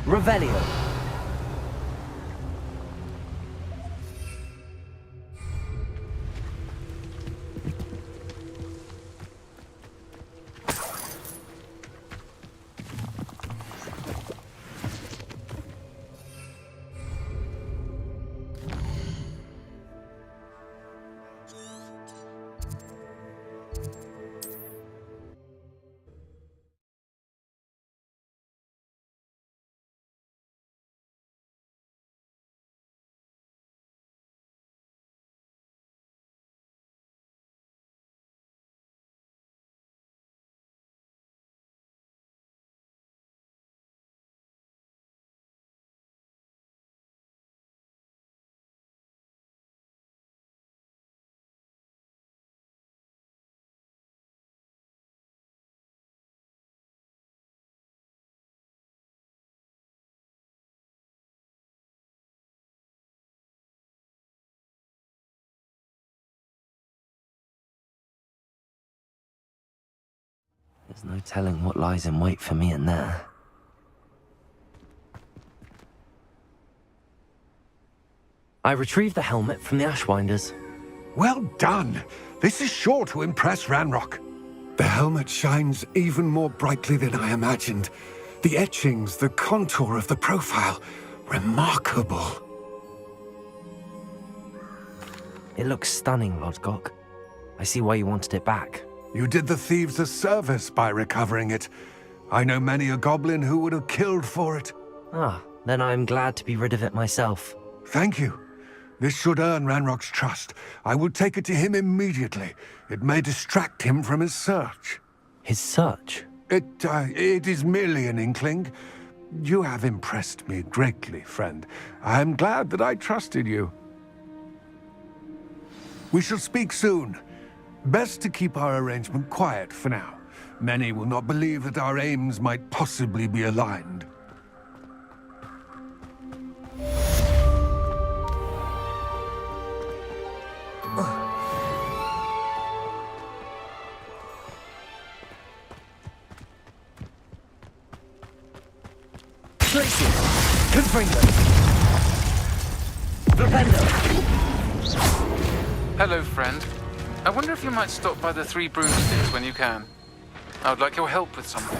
Revelio. There's no telling what lies in wait for me in there. I retrieved the helmet from the Ashwinders. Well done! This is sure to impress Ranrock. The helmet shines even more brightly than I imagined. The etchings, the contour of the profile, remarkable. It looks stunning, Lodgok. I see why you wanted it back. You did the thieves a service by recovering it. I know many a goblin who would have killed for it. Ah, then I am glad to be rid of it myself. Thank you. This should earn Ranrock's trust. I will take it to him immediately. It may distract him from his search. His search? It is merely an inkling. You have impressed me greatly, friend. I am glad that I trusted you. We shall speak soon. Best to keep our arrangement quiet for now. Many will not believe that our aims might possibly be aligned. Tracy! Confringo! Flipendo! Hello, friend. I wonder if you might stop by the Three Broomsticks when you can. I would like your help with something.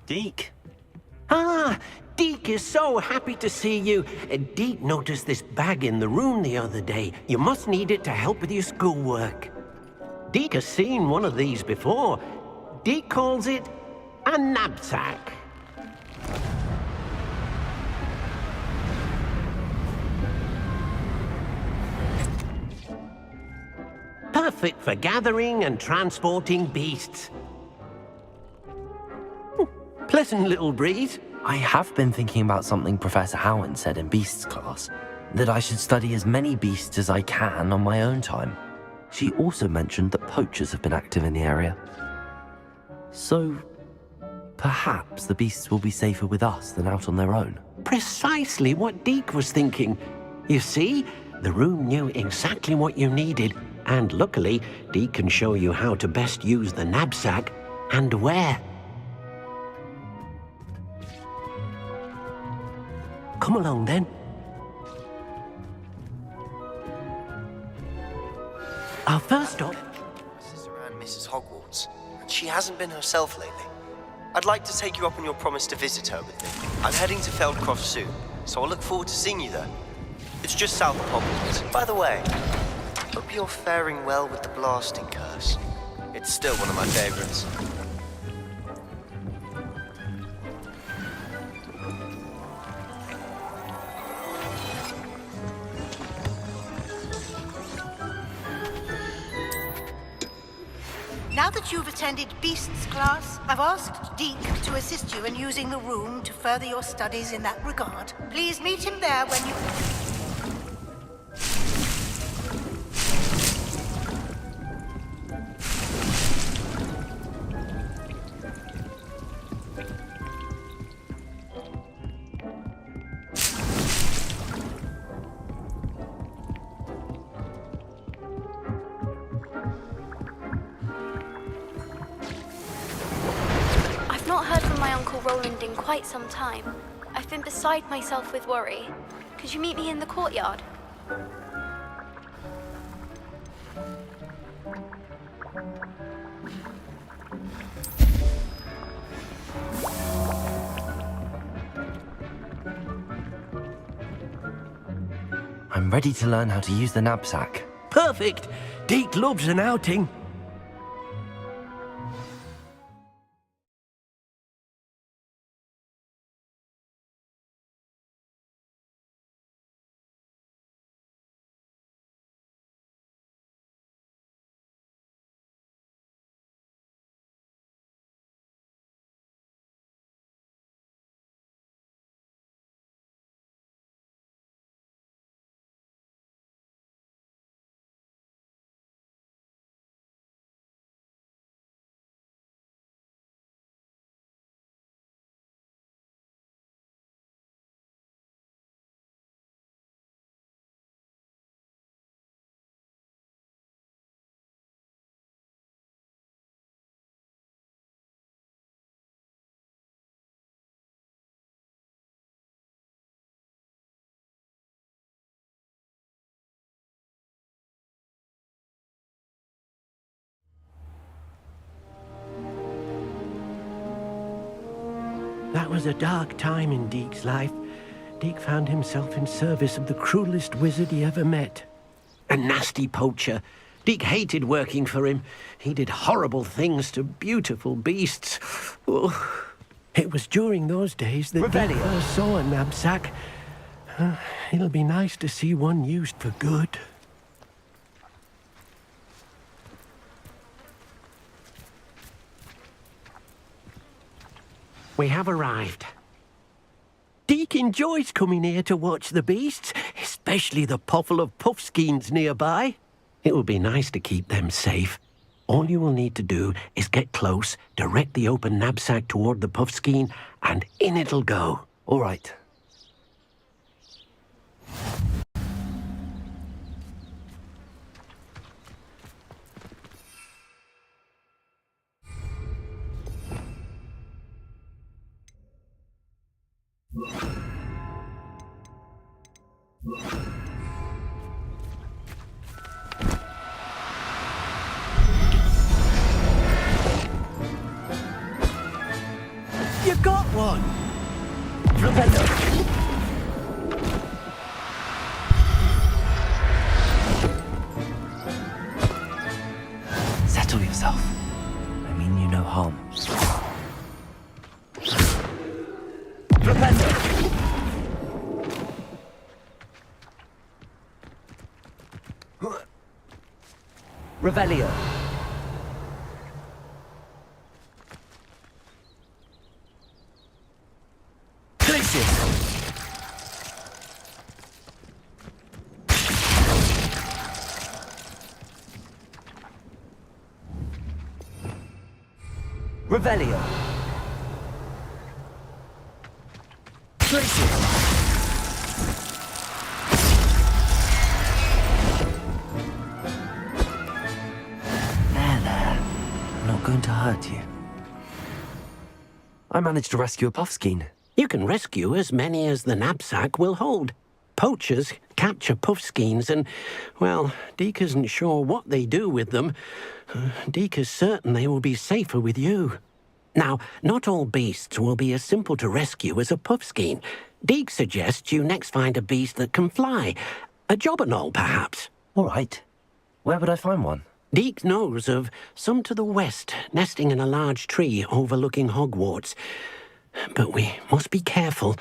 Deke. Ah, Deke is so happy to see you. Deke noticed this bag in the room the other day. You must need it to help with your schoolwork. Deke has seen one of these before. Deke calls it a knapsack. Perfect for gathering and transporting beasts. pleasant little breeze. I have been thinking about something Professor Howard said in Beasts class, that I should study as many beasts as I can on my own time. She also mentioned that poachers have been active in the area. So, perhaps the beasts will be safer with us than out on their own. Precisely what Deke was thinking. You see, the room knew exactly what you needed, and luckily, Deke can show you how to best use the knapsack and where. Come along then. Our first stop. This is around Mrs. Hogwarts, and she hasn't been herself lately. I'd like to take you up on your promise to visit her with me. I'm heading to Feldcroft soon, so I'll look forward to seeing you there. It's just south of Hogwarts. By the way, hope you're faring well with the blasting curse. It's still one of my favorites. Now that you've attended Beasts class, I've asked Deke to assist you in using the room to further your studies in that regard. Please meet him there when you... I've not heard from my Uncle Roland in quite some time. I've been beside myself with worry. Could you meet me in the courtyard? I'm ready to learn how to use the knapsack. Perfect! Deke loves an outing. That was a dark time in Deke's life. Deke found himself in service of the cruelest wizard he ever met. A nasty poacher. Deke hated working for him. He did horrible things to beautiful beasts. Oh. It was during those days that Deke first saw a knapsack. It'll be nice to see one used for good. We have arrived. Deke enjoys coming here to watch the beasts, especially the potful of puffskeins nearby. It will be nice to keep them safe. All you will need to do is get close, direct the open knapsack toward the puffskein, and in it'll go. All right. You got one! Revelio. Settle yourself. I mean you no harm. Revelio. Braces! Revelio! Braces! There. I'm not going to hurt you. I managed to rescue a puffskein. You can rescue as many as the knapsack will hold. Poachers capture puffskeins and, well, Deke isn't sure what they do with them. Deke is certain they will be safer with you. Now, not all beasts will be as simple to rescue as a puffskein. Deke suggests you next find a beast that can fly. A jobberknoll, perhaps. All right. Where would I find one? Deke knows of some to the west, nesting in a large tree overlooking Hogwarts. But we must be careful.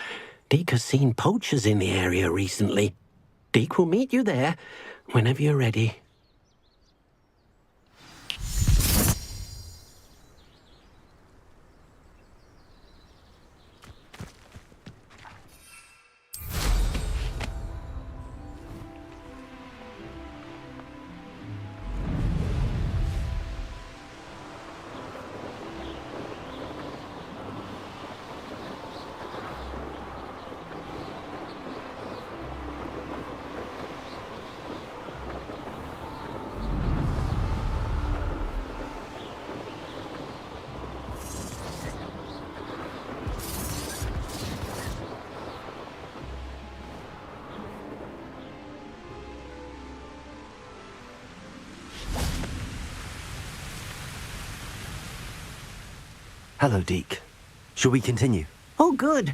Deke has seen poachers in the area recently. Deke will meet you there whenever you're ready. Hello, Deke. Shall we continue? Oh, good.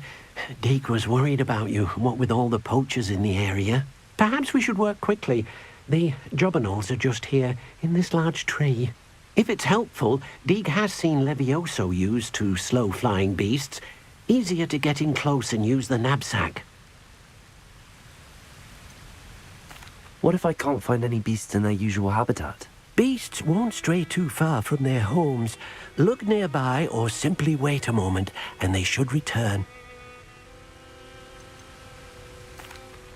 Deke was worried about you, what with all the poachers in the area. Perhaps we should work quickly. The jobberknolls are just here, in this large tree. If it's helpful, Deke has seen Levioso used to slow flying beasts. Easier to get in close and use the knapsack. What if I can't find any beasts in their usual habitat? Beasts won't stray too far from their homes. Look nearby or simply wait a moment, and they should return.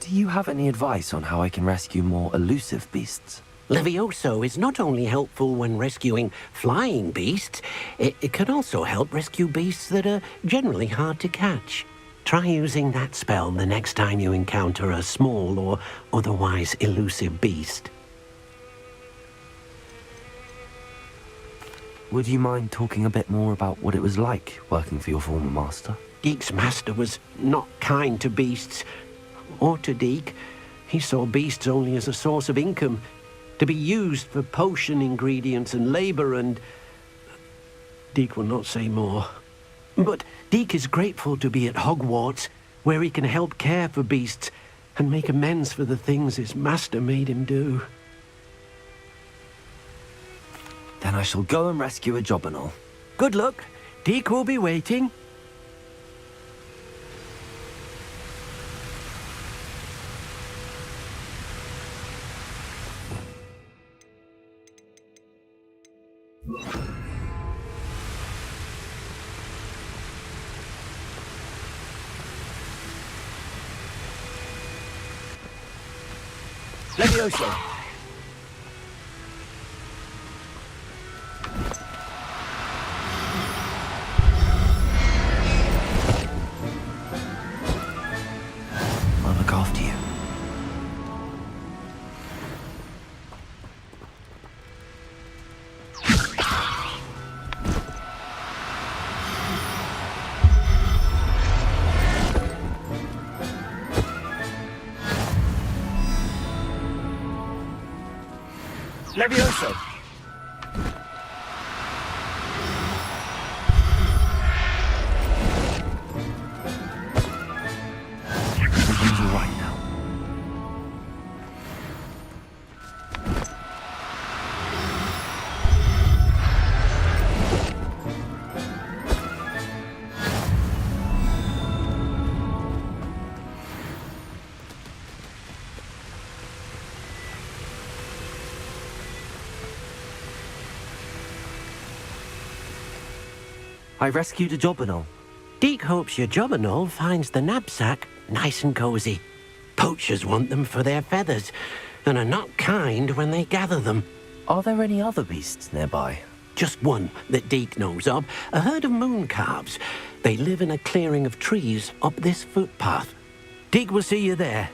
Do you have any advice on how I can rescue more elusive beasts? Levioso is not only helpful when rescuing flying beasts, it can also help rescue beasts that are generally hard to catch. Try using that spell the next time you encounter a small or otherwise elusive beast. Would you mind talking a bit more about what it was like working for your former master? Deke's master was not kind to beasts, or to Deke. He saw beasts only as a source of income, to be used for potion ingredients and labor, and Deke will not say more. But Deke is grateful to be at Hogwarts, where he can help care for beasts and make amends for the things his master made him do. Then I shall go and rescue a jobberknoll. Good luck. Deke will be waiting. Levioso! I'll look after you. Levioso! Everything's all right now. I rescued a jobberknoll. Deke hopes your jobberknoll finds the knapsack nice and cozy. Poachers want them for their feathers, and are not kind when they gather them. Are there any other beasts nearby? Just one that Deke knows of, a herd of moon calves. They live in a clearing of trees up this footpath. Deke will see you there.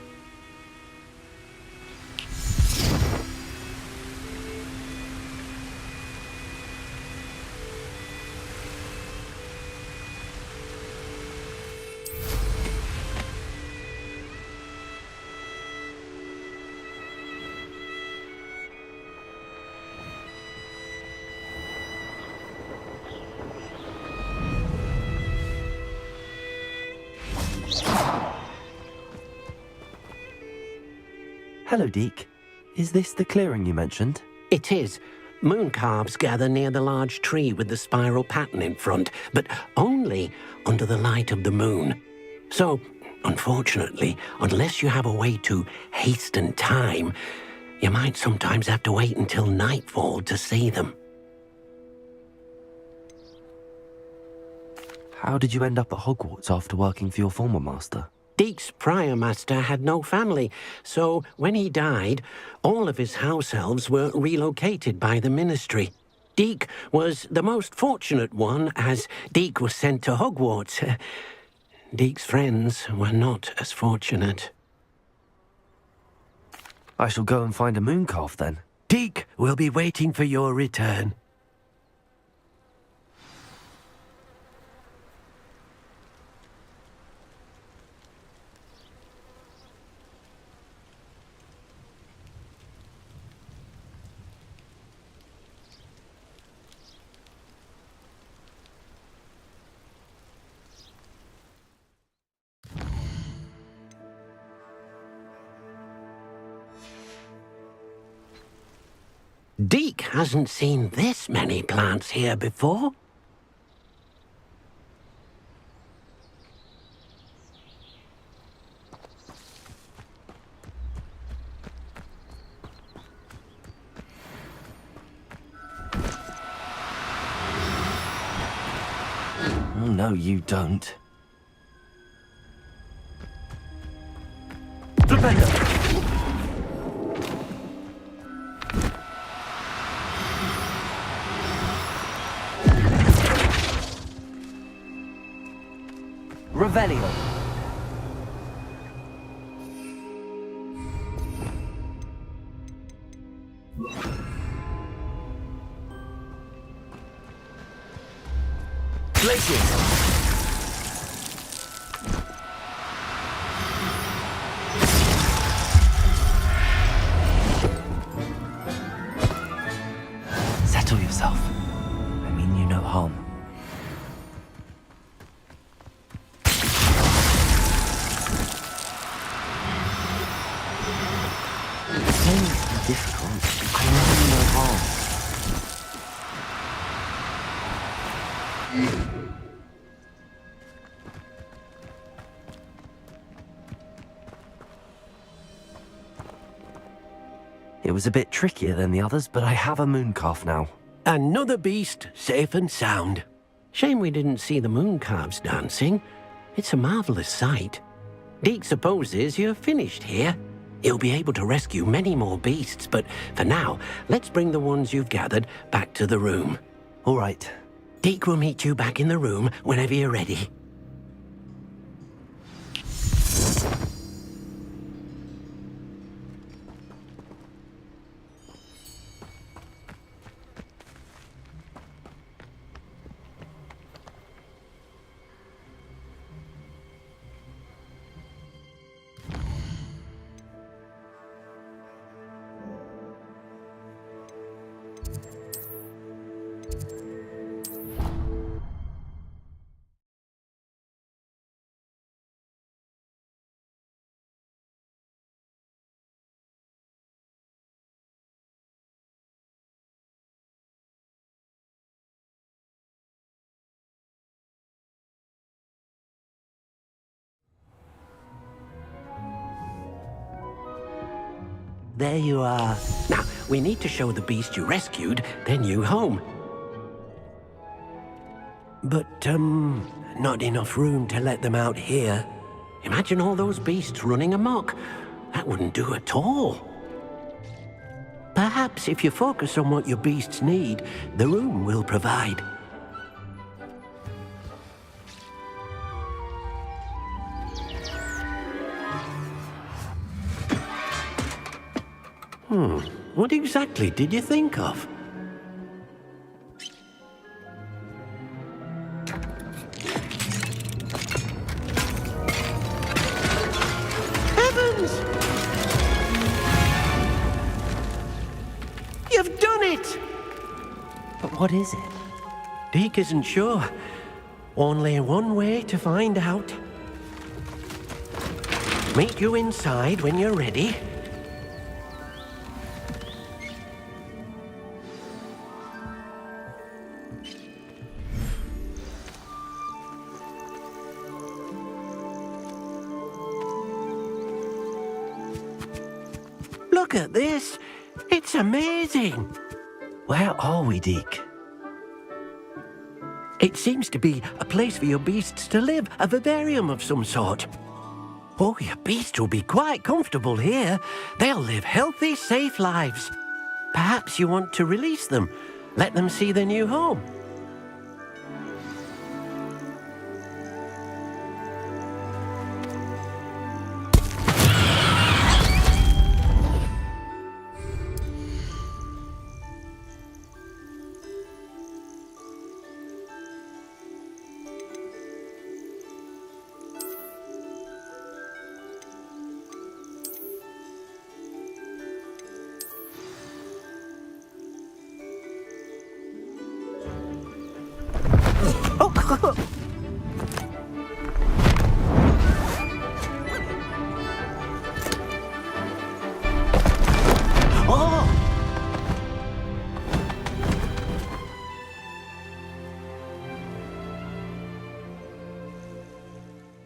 Hello, Deke. Is this the clearing you mentioned? It is. Moon calves gather near the large tree with the spiral pattern in front, but only under the light of the moon. So, unfortunately, unless you have a way to hasten time, you might sometimes have to wait until nightfall to see them. How did you end up at Hogwarts after working for your former master? Deke's prior master had no family, so when he died, all of his house elves were relocated by the ministry. Deke was the most fortunate one, as Deke was sent to Hogwarts. Deke's friends were not as fortunate. I shall go and find a mooncalf then. Deke will be waiting for your return. Deke hasn't seen this many plants here before. Oh, no, you don't. Flipendo! Revelio. Glacius. Settle yourself. I mean you no harm. Difficult. I mean no harm. It was a bit trickier than the others, but I have a mooncalf now. Another beast, safe and sound. Shame we didn't see the moon calves dancing. It's a marvelous sight. Deke supposes you're finished here. He'll be able to rescue many more beasts, but for now, let's bring the ones you've gathered back to the room. All right. Deke will meet you back in the room whenever you're ready. There you are. Now, we need to show the beast you rescued their new home. But, not enough room to let them out here. Imagine all those beasts running amok. That wouldn't do at all. Perhaps if you focus on what your beasts need, the room will provide. What exactly did you think of? Heavens! You've done it! But what is it? Deke isn't sure. Only one way to find out. Meet you inside when you're ready. Look at this. It's amazing. Where are we, Deke? It seems to be a place for your beasts to live, a vivarium of some sort. Oh, your beasts will be quite comfortable here. They'll live healthy, safe lives. Perhaps you want to release them, let them see their new home.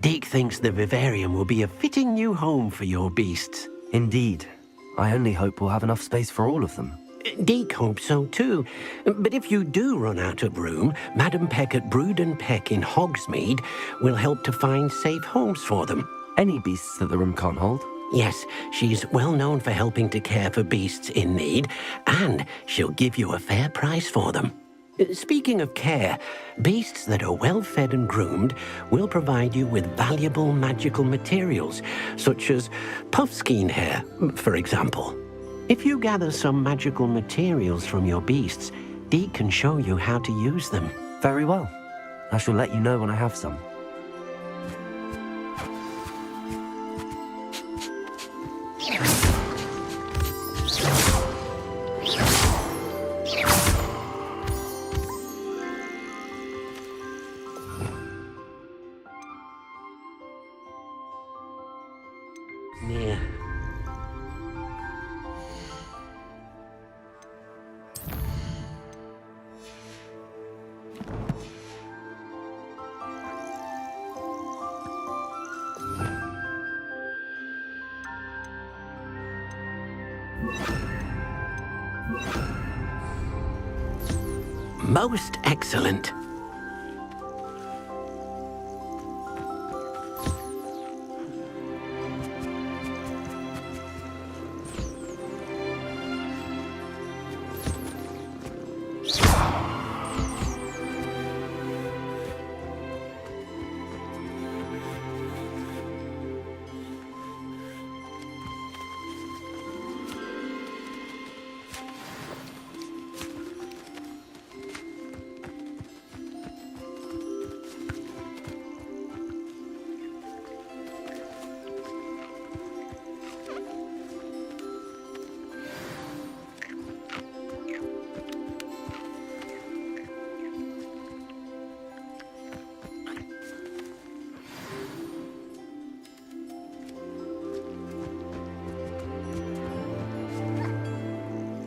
Deke thinks the vivarium will be a fitting new home for your beasts. Indeed. I only hope we'll have enough space for all of them. Deke hopes so too. But if you do run out of room, Madam Peck at Brood and Peck in Hogsmeade will help to find safe homes for them. Any beasts that the room can't hold? Yes, she's well known for helping to care for beasts in need, and she'll give you a fair price for them. Speaking of care, beasts that are well fed and groomed will provide you with valuable magical materials, such as puffskein hair, for example. If you gather some magical materials from your beasts, Deke can show you how to use them. Very well. I shall let you know when I have some. Yeah. Most excellent.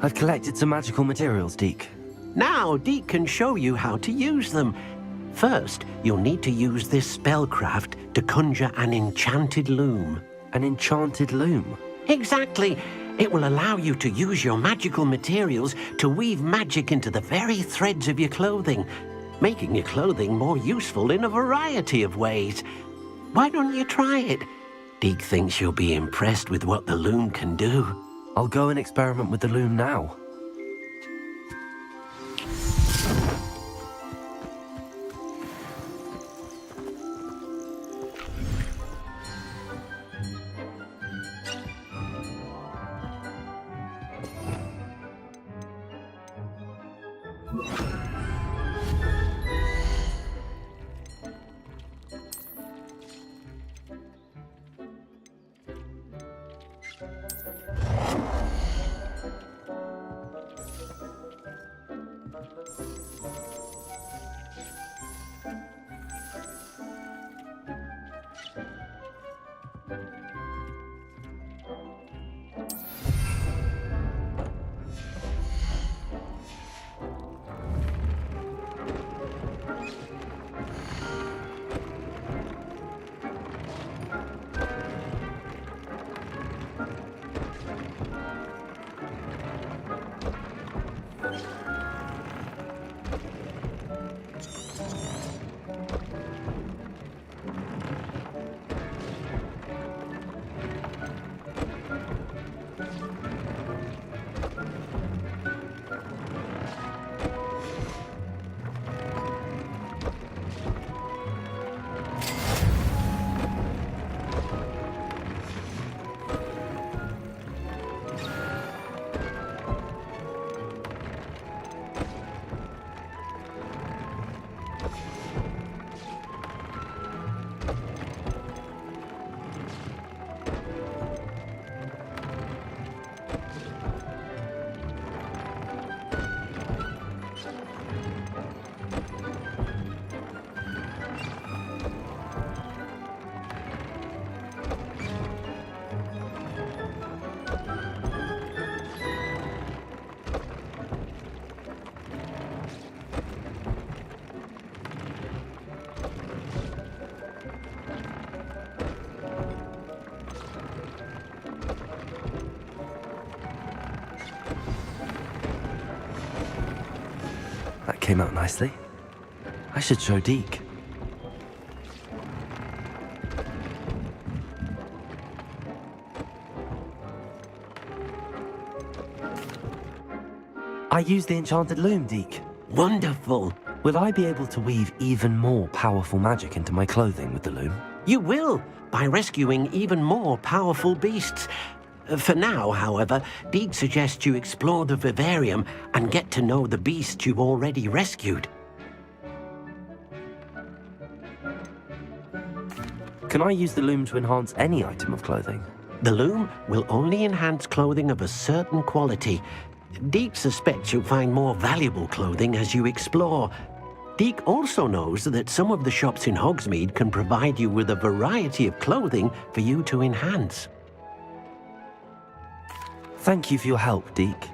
I've collected some magical materials, Deke. Now Deke can show you how to use them. First, you'll need to use this spellcraft to conjure an enchanted loom. An enchanted loom? Exactly. It will allow you to use your magical materials to weave magic into the very threads of your clothing. making your clothing more useful in a variety of ways. Why don't you try it? Deke thinks you'll be impressed with what the loom can do. I'll go and experiment with the loom now. That came out nicely. I should show Deke. I used the enchanted loom, Deke. Wonderful. Will I be able to weave even more powerful magic into my clothing with the loom? You will, by rescuing even more powerful beasts. For now, however, Deke suggests you explore the vivarium and get to know the beasts you've already rescued. Can I use the loom to enhance any item of clothing? The loom will only enhance clothing of a certain quality. Deke suspects you'll find more valuable clothing as you explore. Deke also knows that some of the shops in Hogsmeade can provide you with a variety of clothing for you to enhance. Thank you for your help, Deke.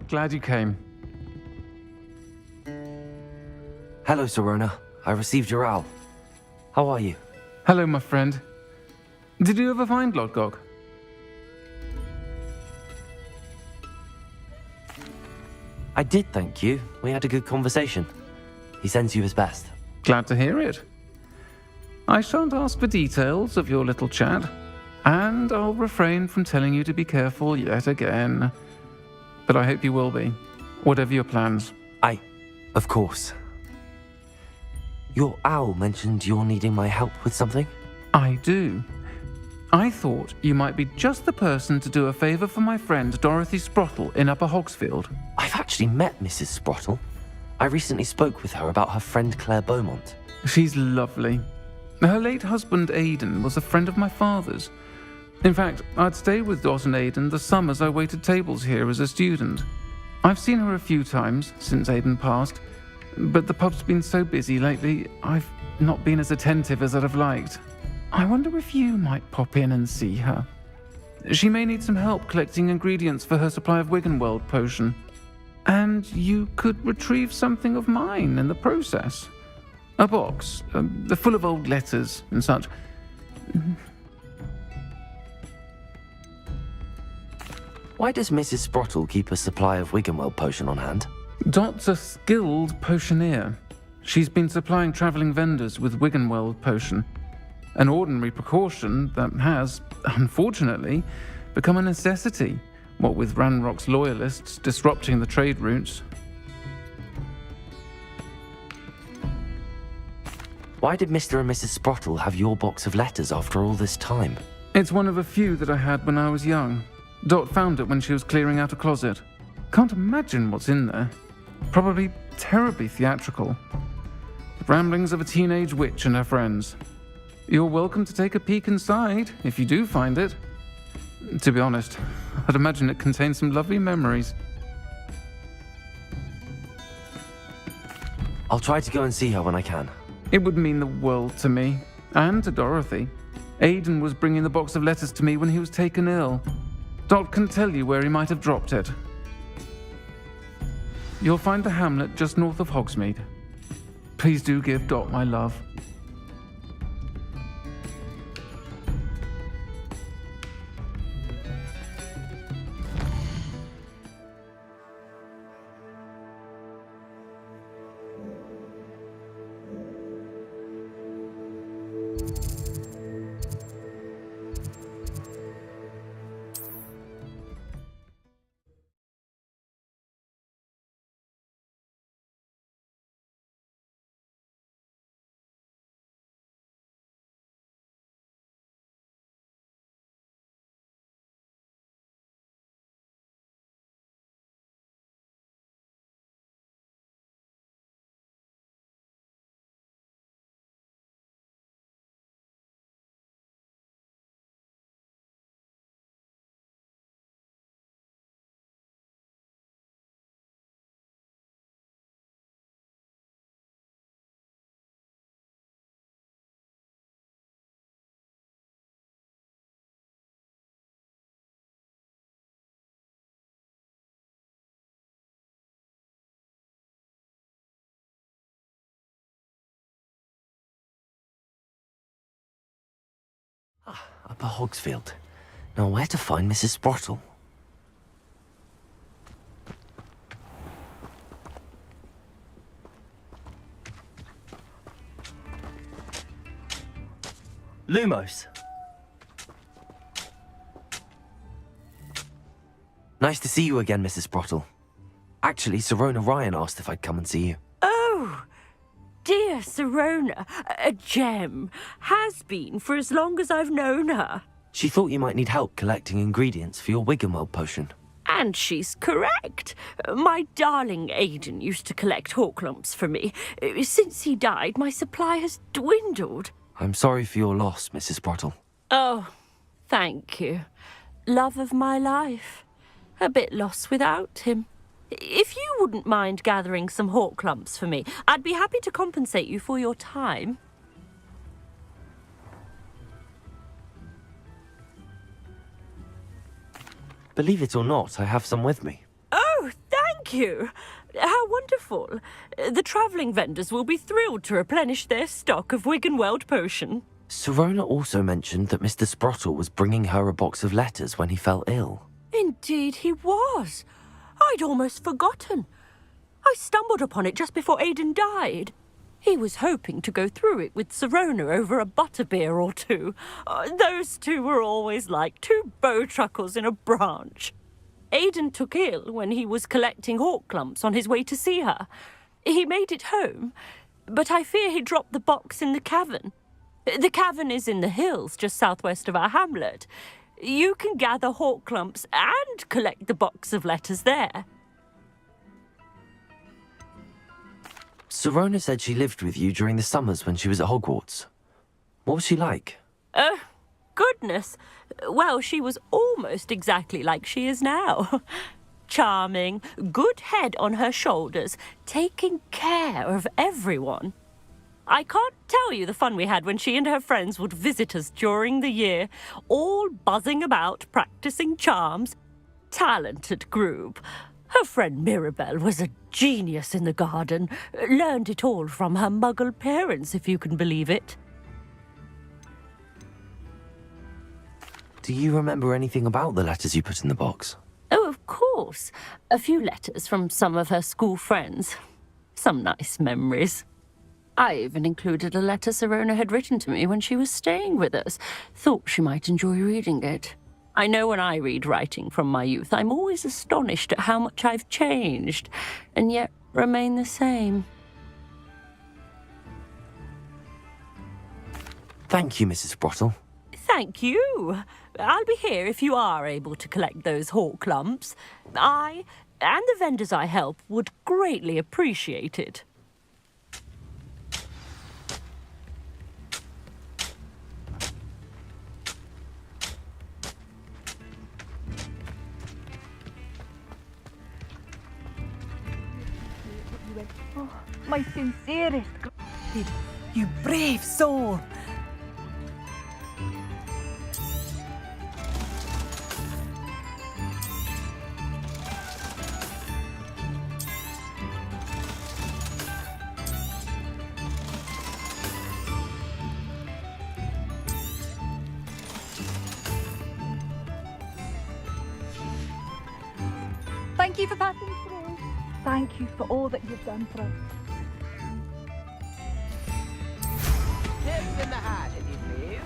glad you came. Hello, Sirona. I received your owl. How are you? Hello, my friend. Did you ever find Lodgok? I did, thank you. We had a good conversation. He sends you his best. Glad to hear it. I shan't ask for details of your little chat, and I'll refrain from telling you to be careful yet again. But I hope you will be, whatever your plans. Of course. Your owl mentioned you're needing my help with something? I do. I thought you might be just the person to do a favor for my friend Dorothy Sprottle in Upper Hogsfield. I've actually met Mrs. Sprottle. I recently spoke with her about her friend Claire Beaumont. She's lovely. Her late husband Aidan was a friend of my father's. In fact, I'd stayed with Dot and Aidan the summers I waited tables here as a student. I've seen her a few times since Aidan passed, but the pub's been so busy lately, I've not been as attentive as I'd have liked. I wonder if you might pop in and see her. She may need some help collecting ingredients for her supply of Wiggenweld potion. And you could retrieve something of mine in the process. A box, full of old letters and such. Why does Mrs. Sprottle keep a supply of Wiggenweld potion on hand? Dot's a skilled potioneer. She's been supplying travelling vendors with Wiggenweld potion. An ordinary precaution that has, unfortunately, become a necessity, what with Ranrock's loyalists disrupting the trade routes. Why did Mr. and Mrs. Sprottle have your box of letters after all this time? It's one of a few that I had when I was young. Dot found it when she was clearing out a closet. Can't imagine what's in there. Probably terribly theatrical. The ramblings of a teenage witch and her friends. You're welcome to take a peek inside, if you do find it. To be honest, I'd imagine it contains some lovely memories. I'll try to go and see her when I can. It would mean the world to me, and to Dorothy. Aidan was bringing the box of letters to me when he was taken ill. Dot can tell you where he might have dropped it. You'll find the hamlet just north of Hogsmeade. Please do give Dot my love. Upper Hogsfield. Now where to find Mrs. Sprottle? Lumos. Nice to see you again, Mrs. Sprottle. Actually, Sirona Ryan asked if I'd come and see you. Oh, dear Sirona, a gem. Has been for as long as I've known her. She thought you might need help collecting ingredients for your Wiggenweld potion. And she's correct. My darling Aidan used to collect Horklumps for me. Since he died, my supply has dwindled. I'm sorry for your loss, Mrs. Sprottle. Oh, thank you. Love of my life. A bit lost without him. If you wouldn't mind gathering some Horklumps for me, I'd be happy to compensate you for your time. Believe it or not, I have some with me. Oh, Thank you. How wonderful. The travelling vendors will be thrilled to replenish their stock of Wiggenweld potion. Sirona also mentioned that Mr. Sprottle was bringing her a box of letters when he fell ill. Indeed he was. I'd almost forgotten. I stumbled upon it just before Aidan died. He was hoping to go through it with Sirona over a butterbeer or two. Those two were always like two bowtruckles in a branch. Aidan took ill when he was collecting hawk clumps on his way to see her. He made it home, but I fear he dropped the box in the cavern. The cavern is in the hills just southwest of our hamlet. You can gather hawk clumps and collect the box of letters there. Sirona said she lived with you during the summers when she was at Hogwarts. What was she like? Goodness. Well, she was almost exactly like she is now. Charming, good head on her shoulders, taking care of everyone. I can't tell you the fun we had when she and her friends would visit us during the year, all buzzing about, practicing charms. Talented group. Her friend Mirabelle was a genius in the garden. Learned it all from her muggle parents, if you can believe it. Do you remember anything about the letters you put in the box? Oh, of course. A few letters from some of her school friends. Some nice memories. I even included a letter Sirona had written to me when she was staying with us. Thought she might enjoy reading it. I know when I read writing from my youth, I'm always astonished at how much I've changed, and yet remain the same. Thank you, Mrs. Sprottle. Thank you. I'll be here if you are able to collect those hawk lumps. I, and the vendors I help, would greatly appreciate it. My sincerest gratitude, you brave soul. Thank you for passing through. Thank you for all that you've done for us. Tips in the hat, if you please.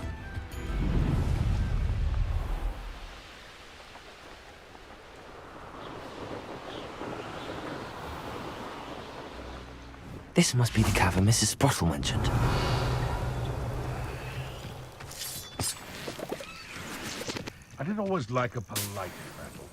This must be the cavern Mrs. Sprottle mentioned. I didn't always like a polite battle.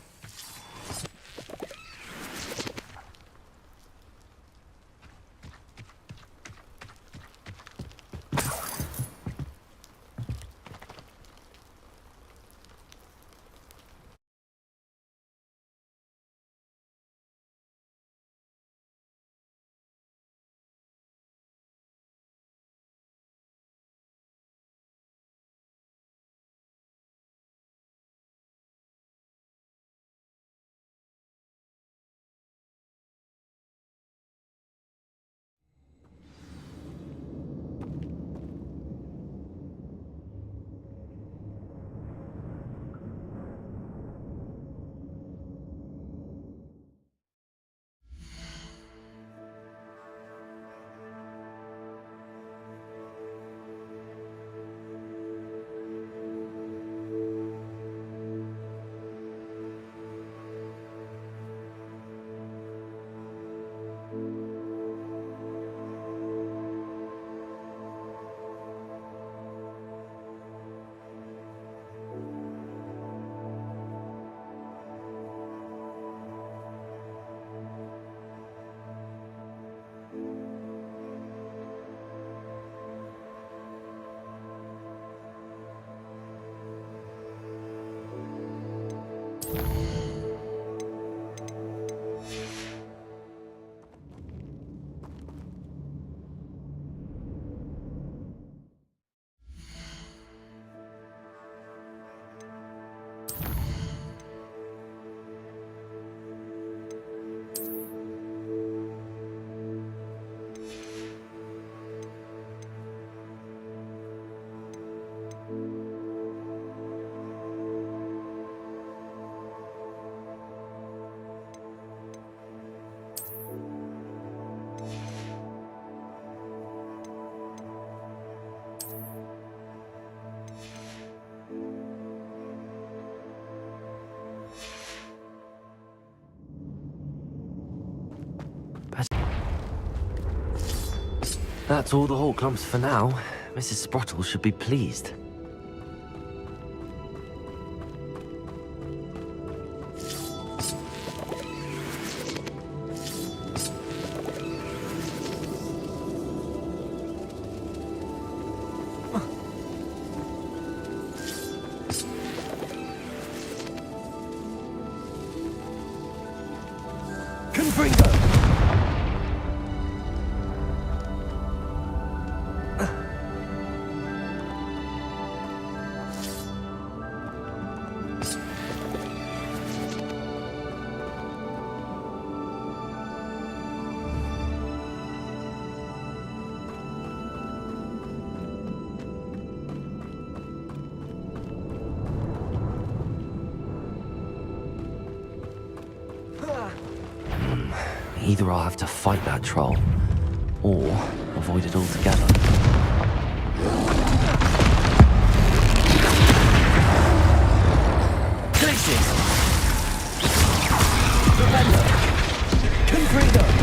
That's all the Horklumps for now. Mrs. Sprottle should be pleased. Either I'll have to fight that troll, or avoid it altogether. Glacius! Defender! Confringo!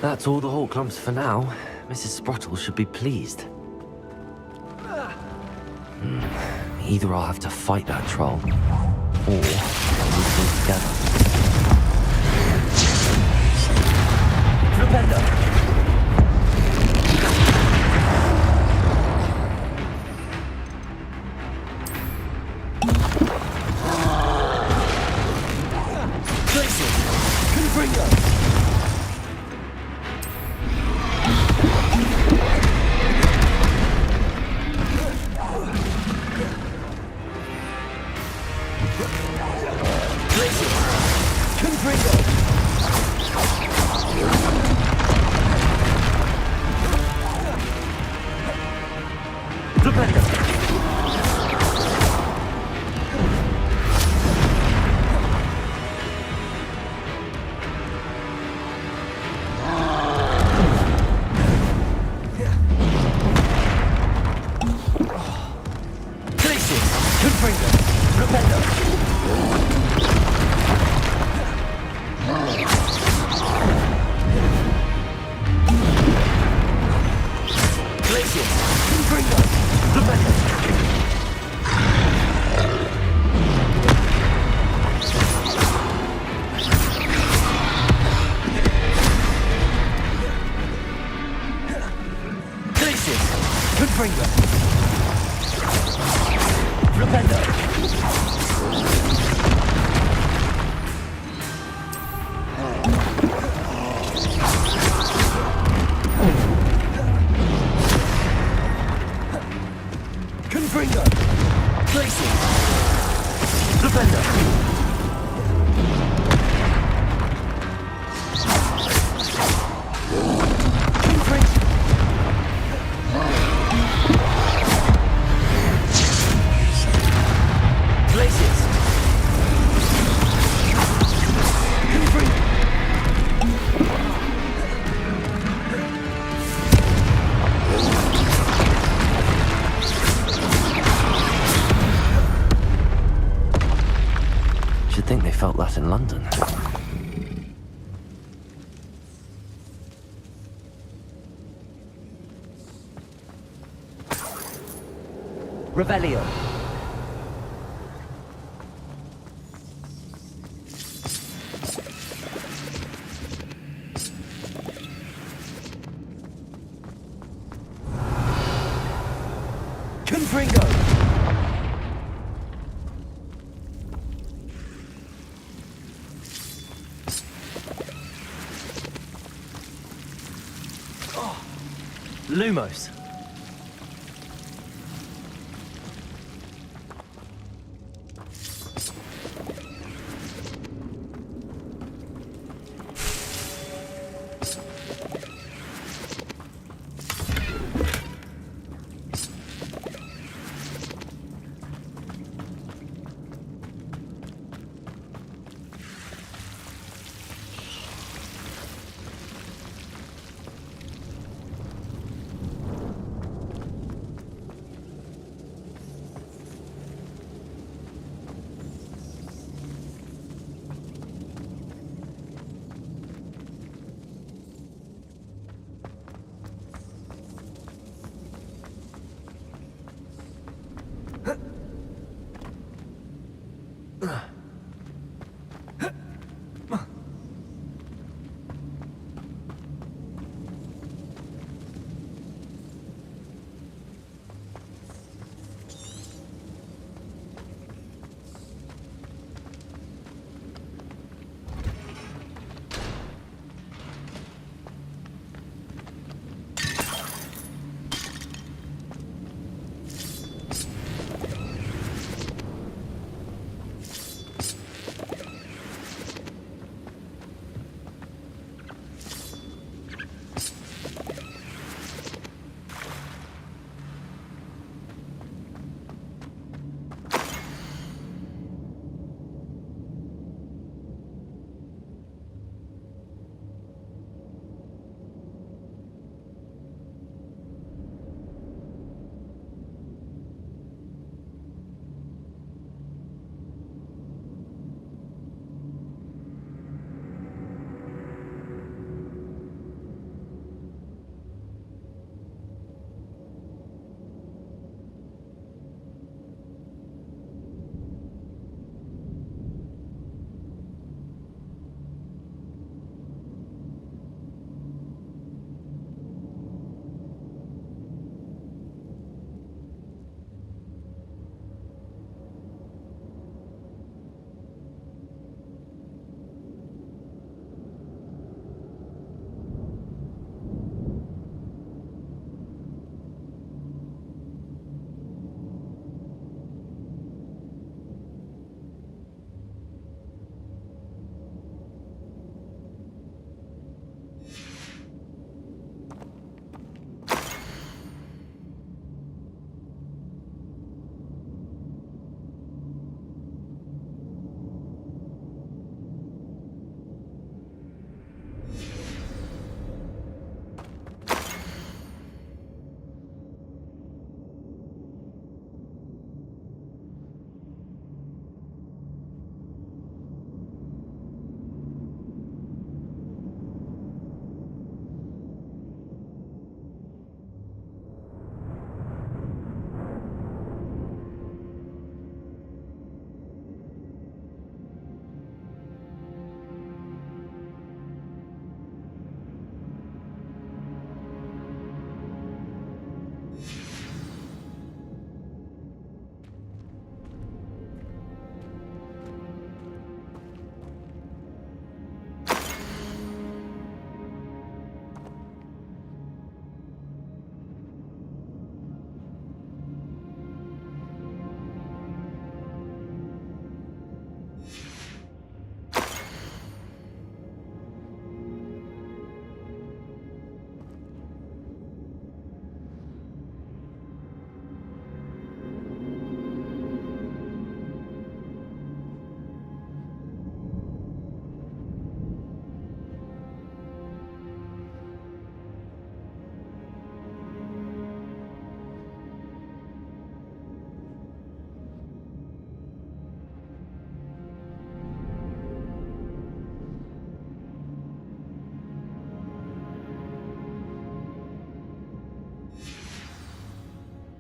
That's all the Horklumps for now. Mrs. Sprottle should be pleased. Either I'll have to fight that troll, or we'll go together. Defender! Defender! Confringo. Flipendo. Confringo. Placing. Flipendo. Should think they felt that in London. Revelio. Confringo. Oh, Lumos.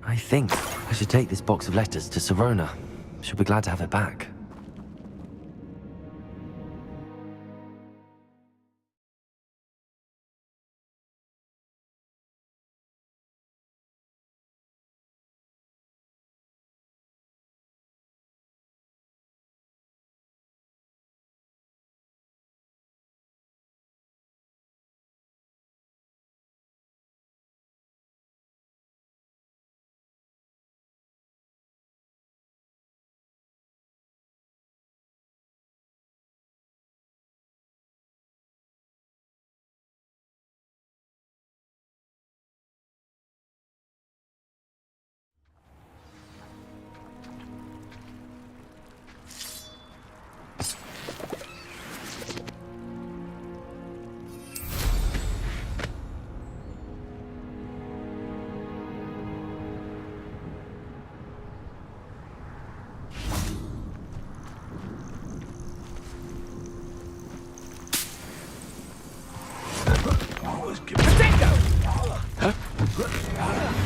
I think I should take this box of letters to Sirona. She'll be glad to have it back.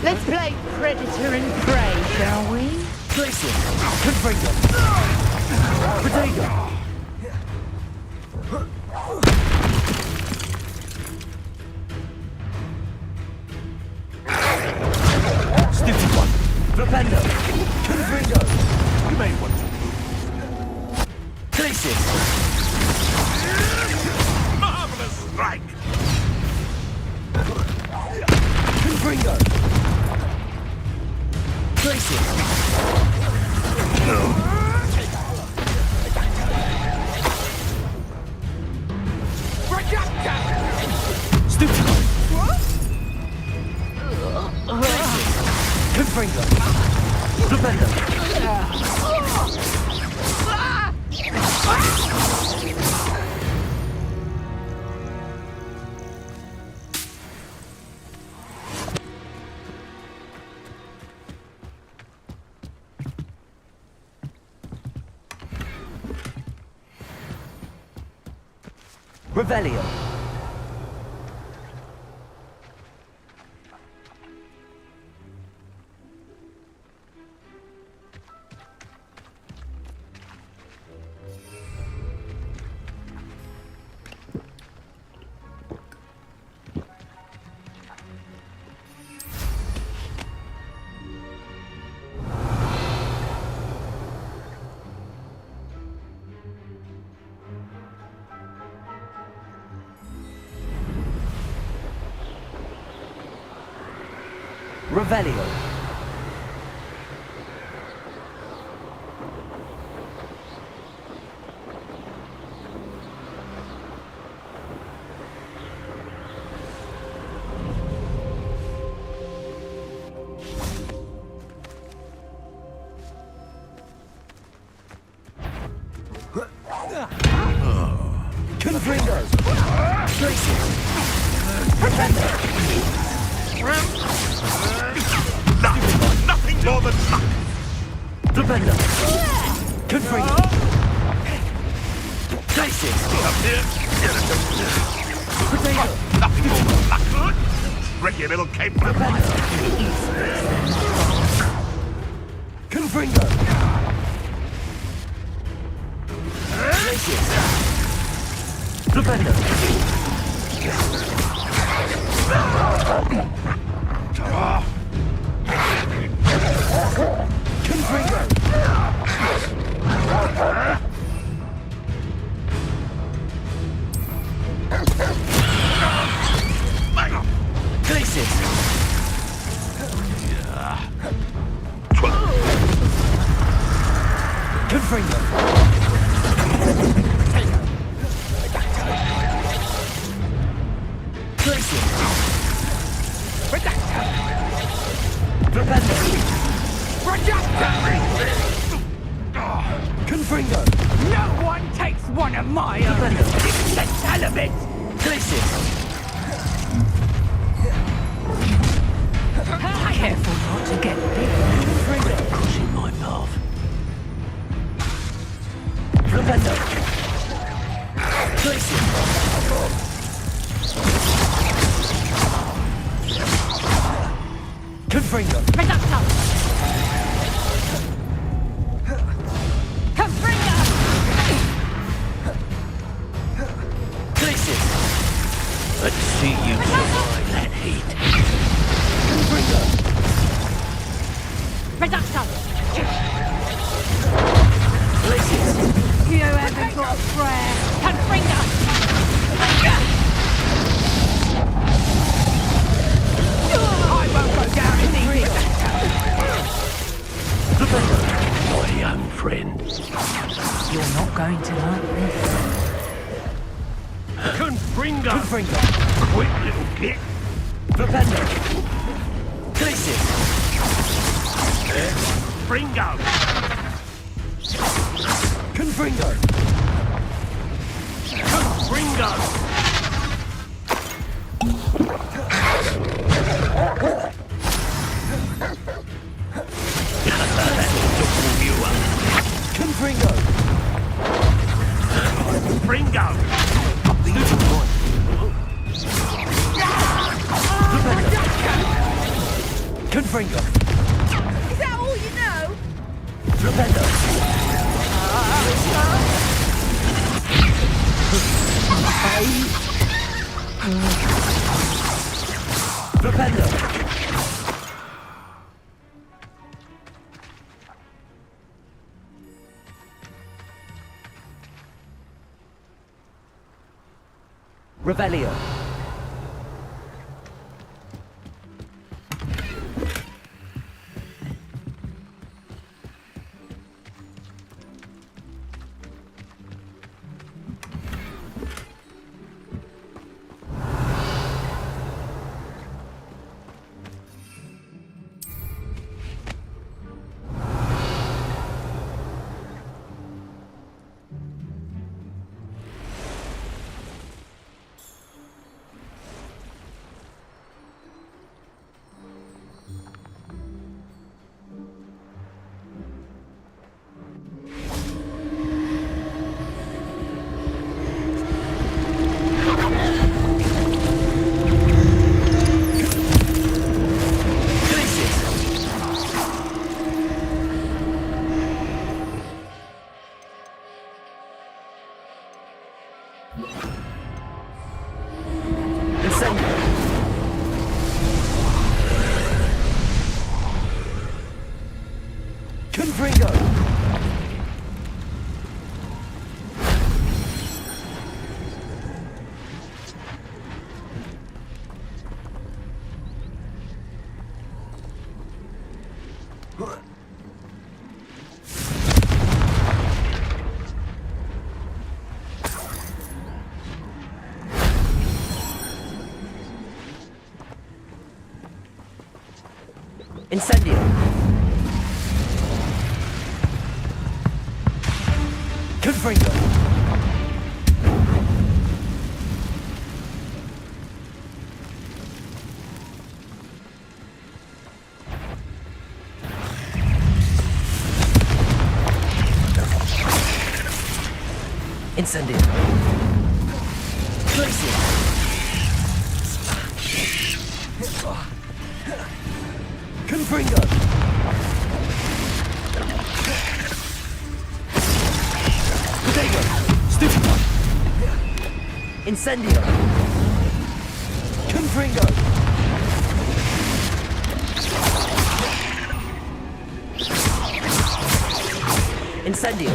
Let's play predator and prey, shall we? Listen! Confringo! Potato! Stupid one! Flipendo! Confringo! You made one. Places! Marvelous strike! Confringo! Places! Stupid one! Confringo! Flipendo! Revelio! Revelio. Confringo. Traces. Nothing more than luck! Flipendo. Confringo. Traces. Up here. Potato. Nothing more than luck. Good. Ready, little cape. Confringo. Traces. Flipendo. Confringo. Places. Confringo. Places. Flipendo. Confringo. No one takes one of my own. It's the hell of it. Places. Careful not to get bit. Crossing my path. Flipendo. Places. Confringo. Reducto. you survive that heat. Reducto! Places. You haven't got a prayer. Confringo! I won't go down in the My young friend. You're not going to like this. Confringo! Quick little kid. Propender. Places. Confringo! Confringo. Confringo! Confringo. Confringo! Confringo. Is that all you know? Propender. Propender. Revelio. Incendio. Confringo. Incendio. Glacier. Confringo. Bodego. Stupid one. Incendio. Confringo. Incendio.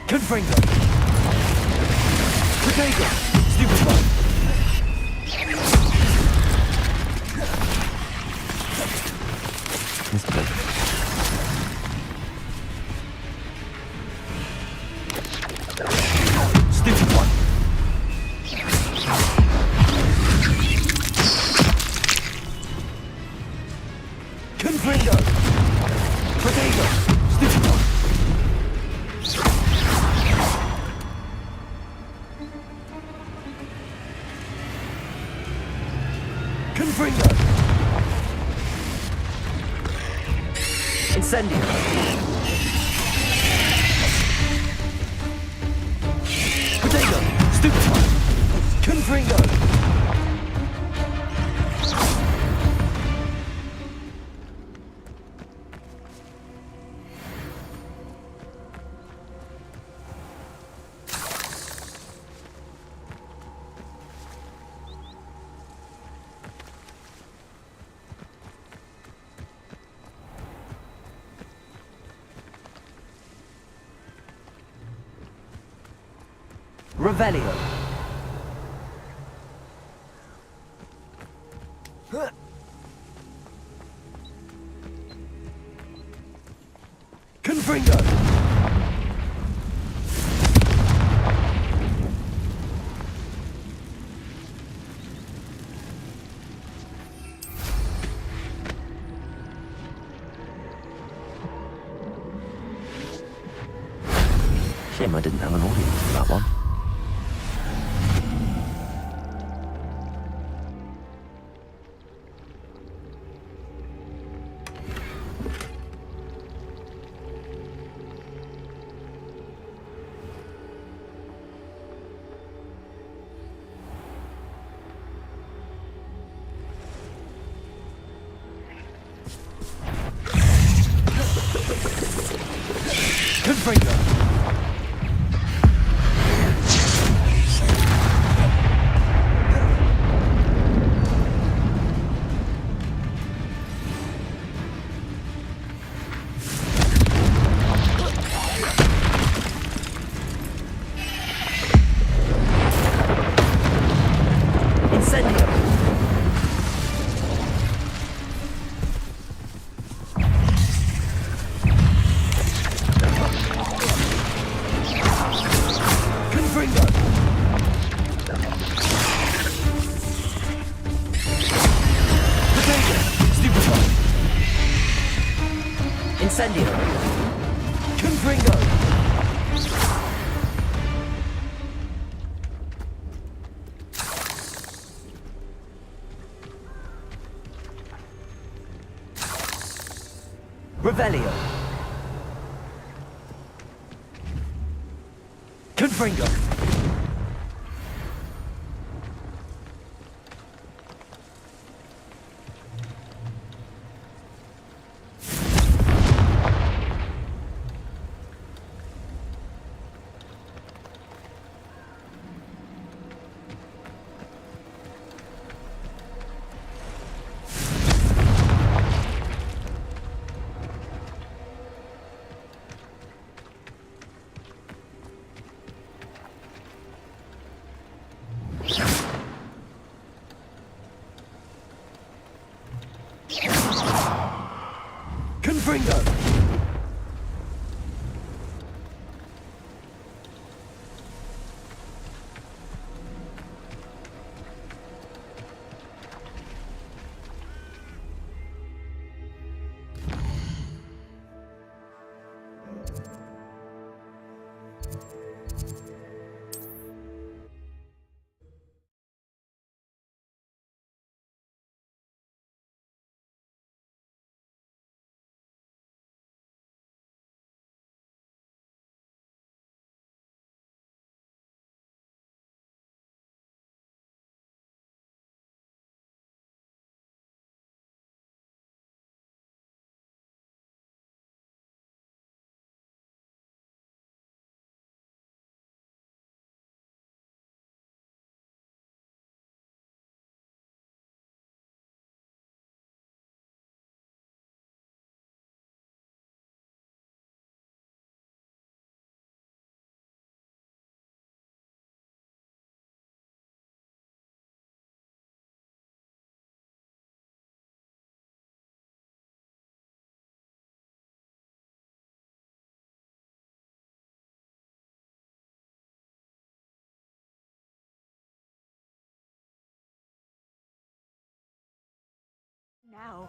Confringo. Bodego. Stupid one. Stupid one. Confringo. Potato. Stupid one. Confringo. Incendio. Potato. Stupid one. Confringo. Revelio. Confringo! Shame I didn't have an audience for that one. Confringo! Incendio! Confringo! Revelio! Confringo! Confringo! Now.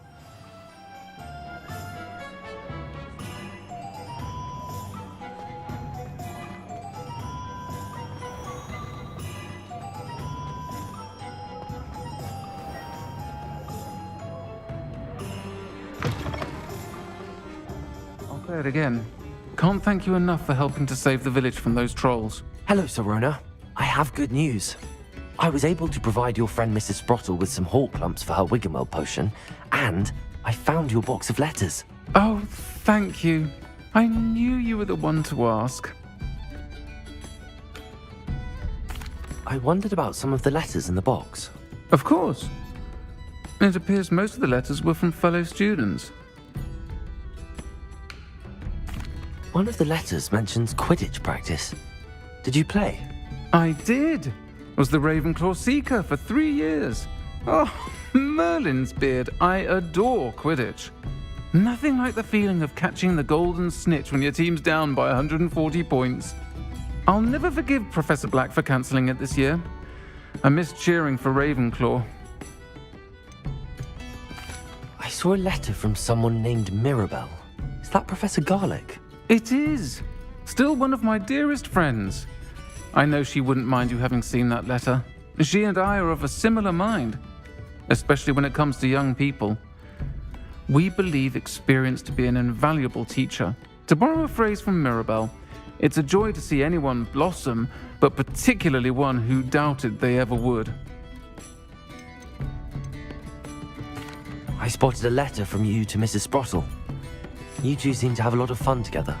I'll play it again. Can't thank you enough for helping to save the village from those trolls. Hello, Sorona. I have good news. I was able to provide your friend Mrs. Sprottle with some hawk lumps for her Wiggenweld potion, and I found your box of letters. Oh, thank you. I knew you were the one to ask. I wondered about some of the letters in the box. Of course. It appears most of the letters were from fellow students. One of the letters mentions Quidditch practice. Did you play? I did. Was the Ravenclaw Seeker for 3 years. Oh, Merlin's beard. I adore Quidditch. Nothing like the feeling of catching the golden snitch when your team's down by 140 points. I'll never forgive Professor Black for cancelling it this year. I missed cheering for Ravenclaw. I saw a letter from someone named Mirabelle. Is that Professor Garlick? It is. Still one of my dearest friends. I know she wouldn't mind you having seen that letter. She and I are of a similar mind, especially when it comes to young people. We believe experience to be an invaluable teacher. To borrow a phrase from Mirabelle, it's a joy to see anyone blossom, but particularly one who doubted they ever would. I spotted a letter from you to Mrs. Sprottle. You two seem to have a lot of fun together.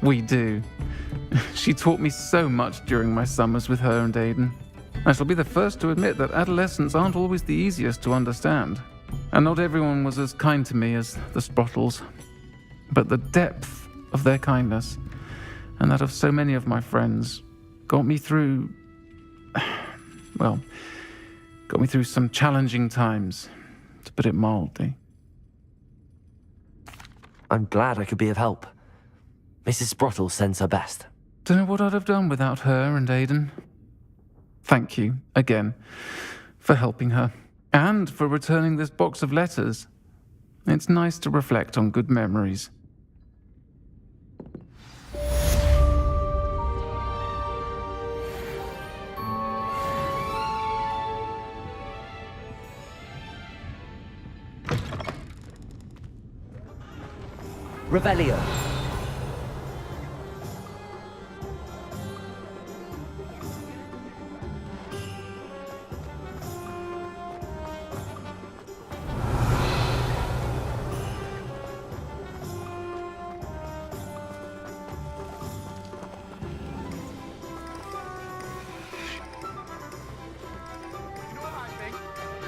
We do. She taught me so much during my summers with her and Aidan. I shall be the first to admit that adolescents aren't always the easiest to understand. And not everyone was as kind to me as the Sprottles. But the depth of their kindness, and that of so many of my friends, got me through some challenging times, to put it mildly. I'm glad I could be of help. Mrs. Sprottle sends her best. Don't know what I'd have done without her and Aidan. Thank you, again, for helping her, and for returning this box of letters. It's nice to reflect on good memories. Revelio.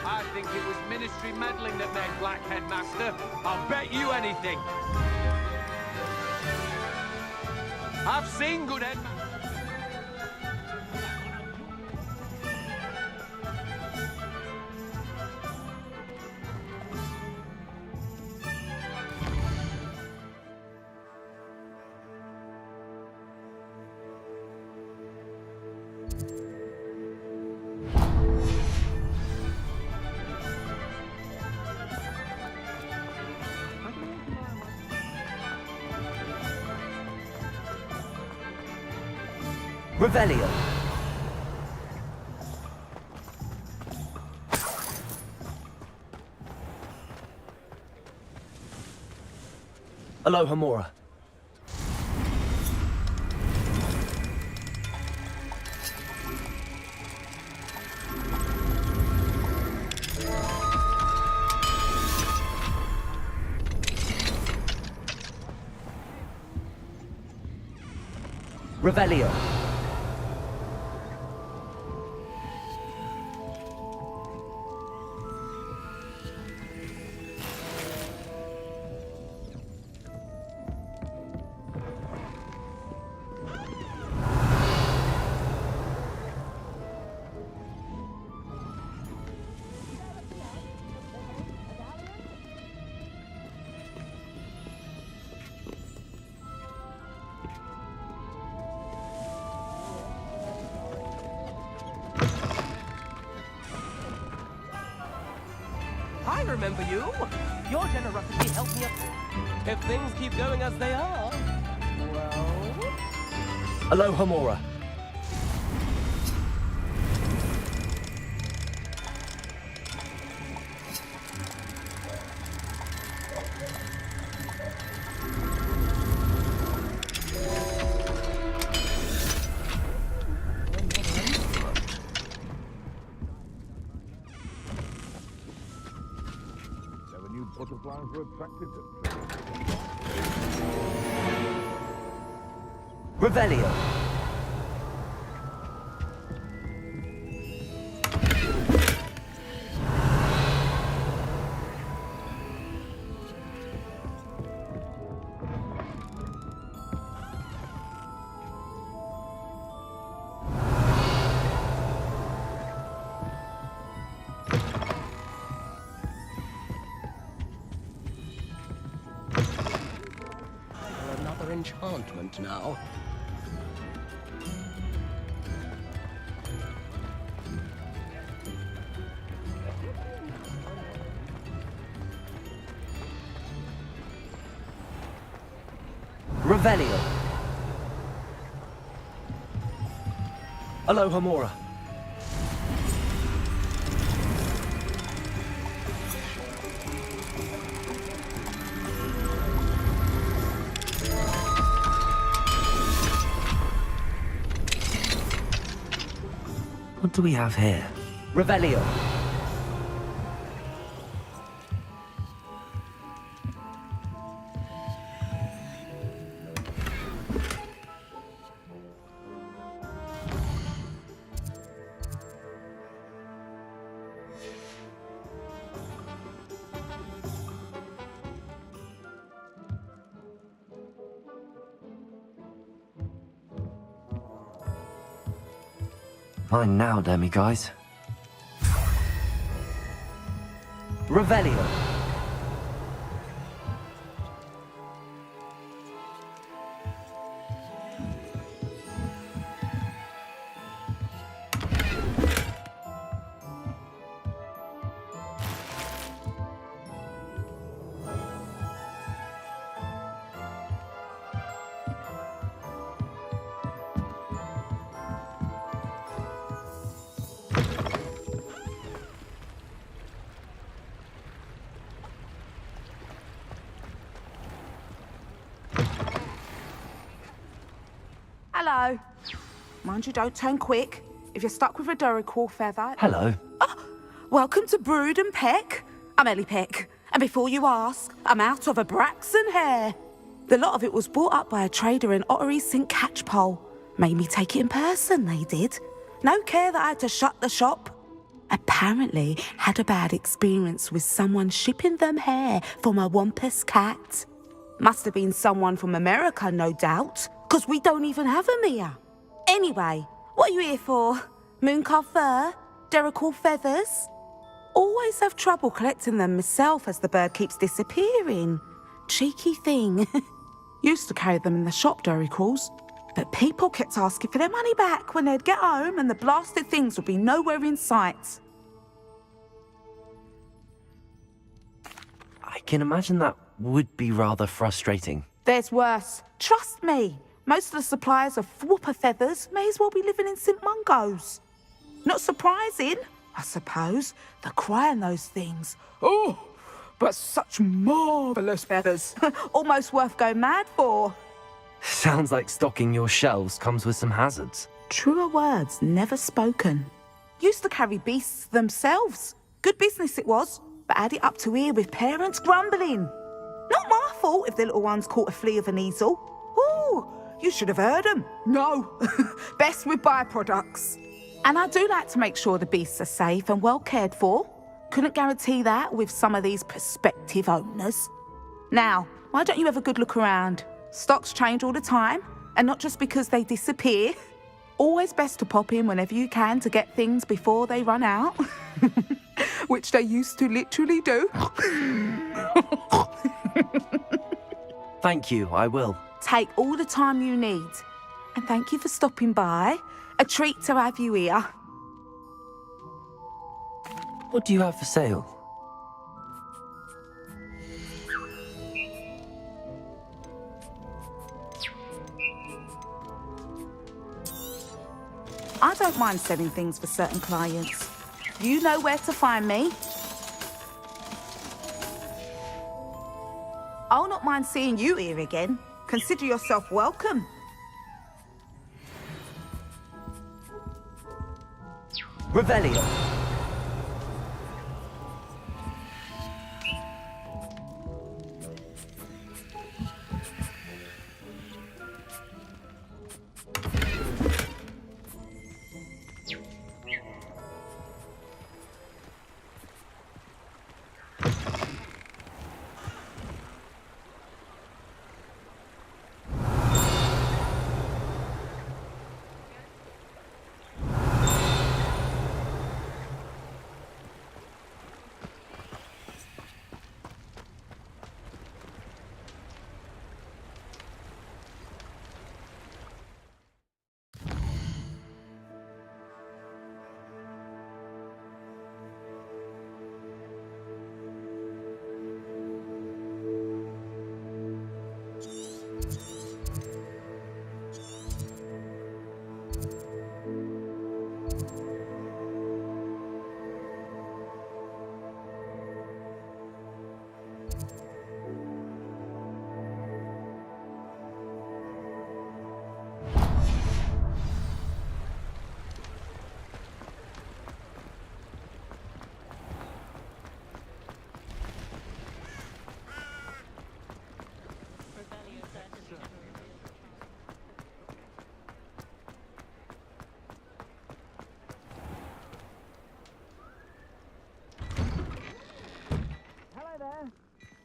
I think it was ministry meddling that made Black Headmaster. I'll bet you anything. I've seen good headmaster. Revelio. Aloha Mora. Revelio. I remember you. Your generosity helped me up. If things keep going as they are, well... Aloha Mora. Butterflies were attracted to Revelio. enchantment now. Revelio. Aloha Mora. What do we have here? Revelio. Mine now, demiguise. Revelio. Hello. Mind you, don't turn quick. If you're stuck with a Duracell feather... Hello. Oh, welcome to Brood and Peck. I'm Ellie Peck. And before you ask, I'm out of a Braxton hair. The lot of it was bought up by a trader in Ottery St. Catchpole. Made me take it in person, they did. No care that I had to shut the shop. Apparently had a bad experience with someone shipping them hair from a Wampus cat. Must have been someone from America, no doubt. Because we don't even have them here. Anyway, what are you here for? Mooncar fur? Duracell feathers? Always have trouble collecting them myself as the bird keeps disappearing. Cheeky thing. Used to carry them in the shop, Duracells. But people kept asking for their money back when they'd get home and the blasted things would be nowhere in sight. I can imagine that would be rather frustrating. There's worse. Trust me. Most of the suppliers of whooper feathers may as well be living in St. Mungo's. Not surprising, I suppose, the cry on those things. Oh, but such marvellous feathers. Almost worth going mad for. Sounds like stocking your shelves comes with some hazards. Truer words never spoken. Used to carry beasts themselves. Good business it was, but add it up to here with parents grumbling. Not my fault if the little ones caught a flea of an easel. Ooh, you should have heard them. No, best with byproducts. And I do like to make sure the beasts are safe and well cared for. Couldn't guarantee that with some of these prospective owners. Now, why don't you have a good look around? Stocks change all the time, and not just because they disappear. Always best to pop in whenever you can to get things before they run out. Which they used to literally do. Thank you, I will. Take all the time you need. And thank you for stopping by. A treat to have you here. What do you have for sale? I don't mind selling things for certain clients. You know where to find me. I'll not mind seeing you here again. Consider yourself welcome. Revelio.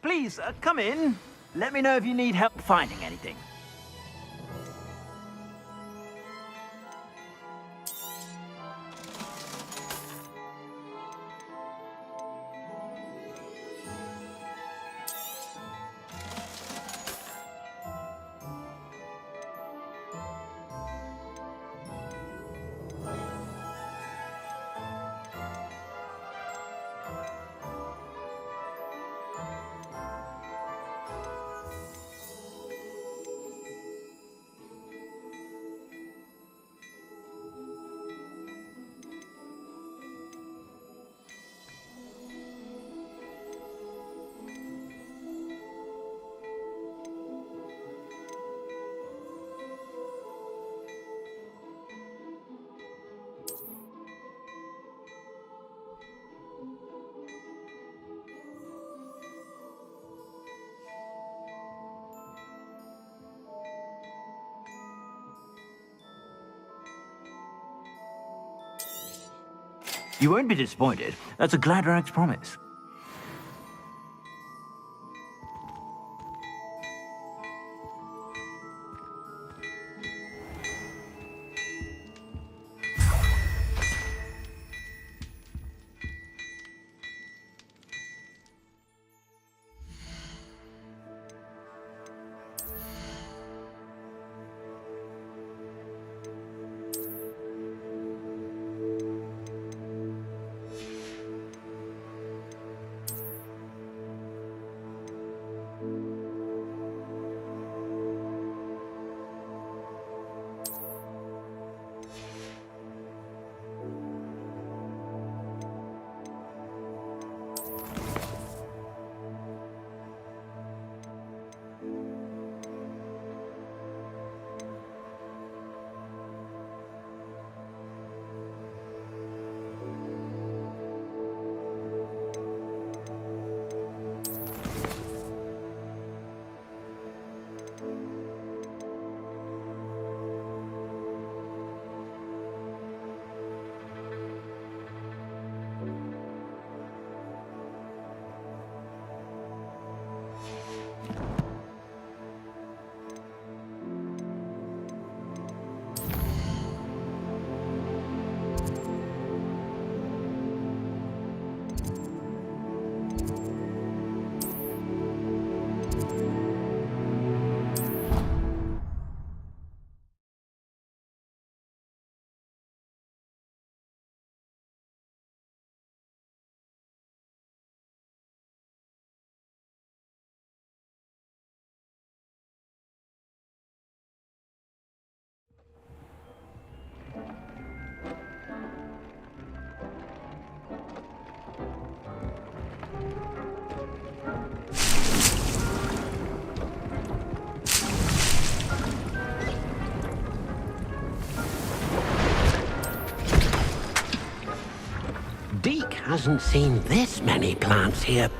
Please, come in. Let me know if you need help finding anything. You won't be disappointed. That's a Gladrag's promise. Deke hasn't seen this many plants here.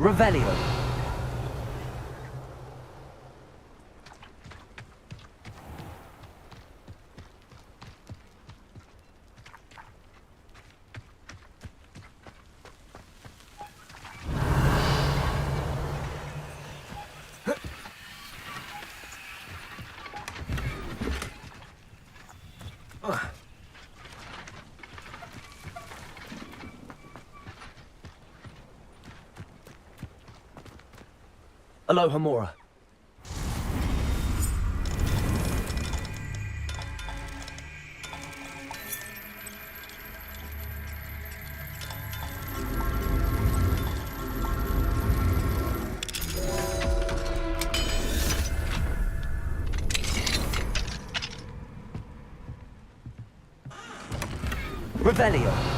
Revelio. Aloha Mora. Revelio.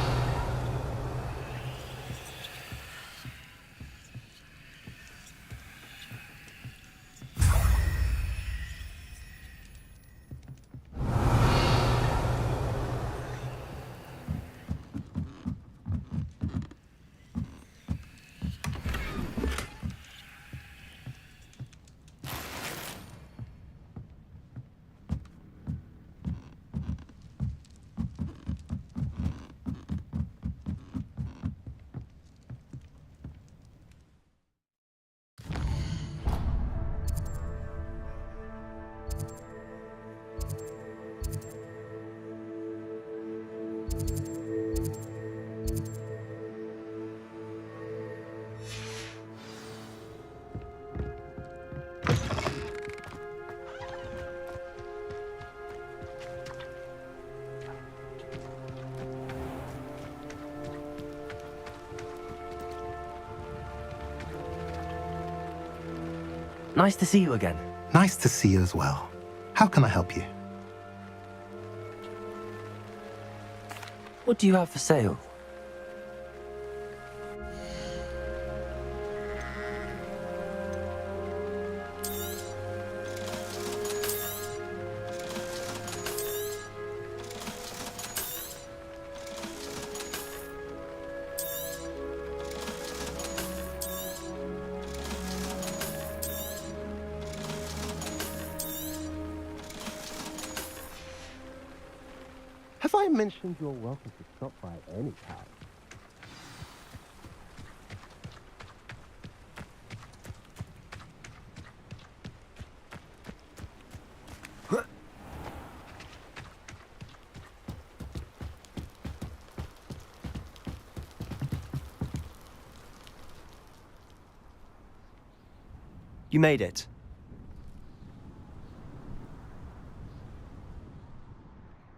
Nice to see you again. Nice to see you as well. How can I help you? What do you have for sale? Have I mentioned you're welcome to stop by any time? You made it.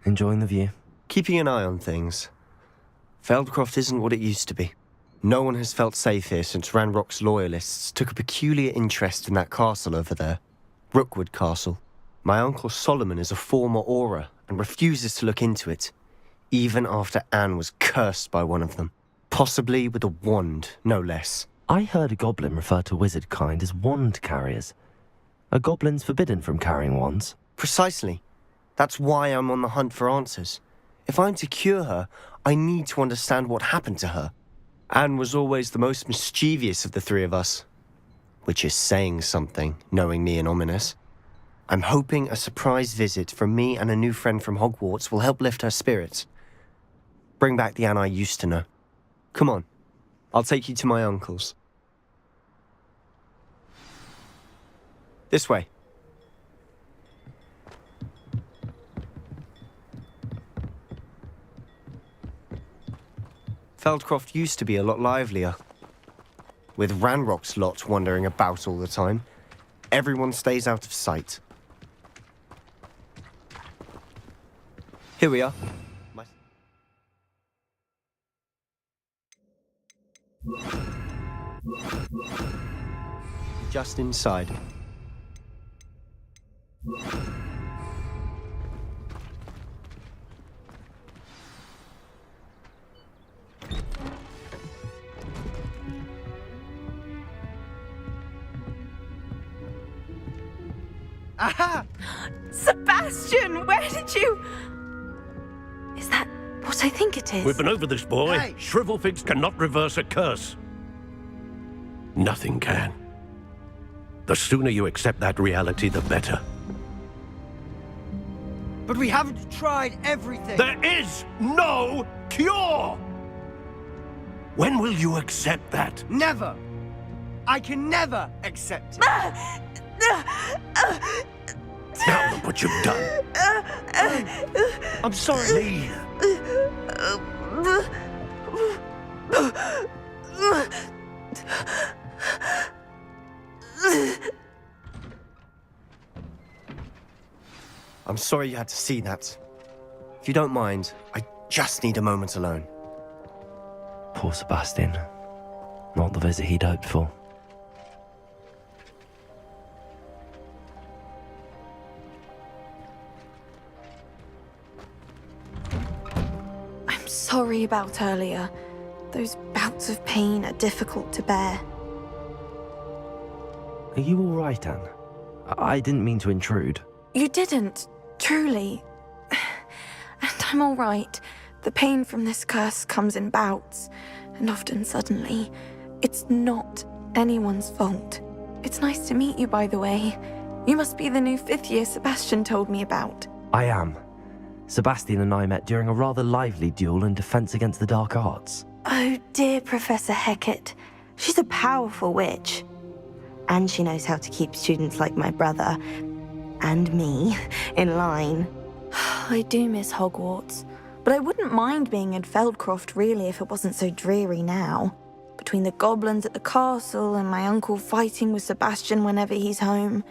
Enjoying the view? Keeping an eye on things. Feldcroft isn't what it used to be. No one has felt safe here since Ranrock's loyalists took a peculiar interest in that castle over there. Rookwood Castle. My uncle Solomon is a former Auror and refuses to look into it, even after Anne was cursed by one of them. Possibly with a wand, no less. I heard a goblin refer to wizard kind as wand carriers. Are goblins forbidden from carrying wands? Precisely. That's why I'm on the hunt for answers. If I'm to cure her, I need to understand what happened to her. Anne was always the most mischievous of the three of us. Which is saying something, knowing me and Ominous. I'm hoping a surprise visit from me and a new friend from Hogwarts will help lift her spirits. Bring back the Anne I used to know. Come on, I'll take you to my uncle's. This way. Feldcroft used to be a lot livelier. With Ranrock's lot wandering about all the time, everyone stays out of sight. Here we are. Just inside. Aha! Sebastian, where did you... Is that what I think it is? We've been over this, boy. Hey. Shrivelfigs cannot reverse a curse. Nothing can. The sooner you accept that reality, the better. But we haven't tried everything. There is no cure! When will you accept that? Never! I can never accept it. Now look what you've done. I'm sorry. Leave. I'm sorry you had to see that. If you don't mind, I just need a moment alone. Poor Sebastian. Not the visit he'd hoped for. I'm sorry about earlier. Those bouts of pain are difficult to bear. Are you all right, Anne? I didn't mean to intrude. You didn't, truly. And I'm all right. The pain from this curse comes in bouts, and often suddenly. It's not anyone's fault. It's nice to meet you, by the way. You must be the new 5th year Sebastian told me about. I am. Sebastian and I met during a rather lively duel in defense against the dark arts. Oh, dear Professor Hecat. She's a powerful witch. And she knows how to keep students like my brother, and me, in line. I do miss Hogwarts, but I wouldn't mind being in Feldcroft really if it wasn't so dreary now. Between the goblins at the castle and my uncle fighting with Sebastian whenever he's home,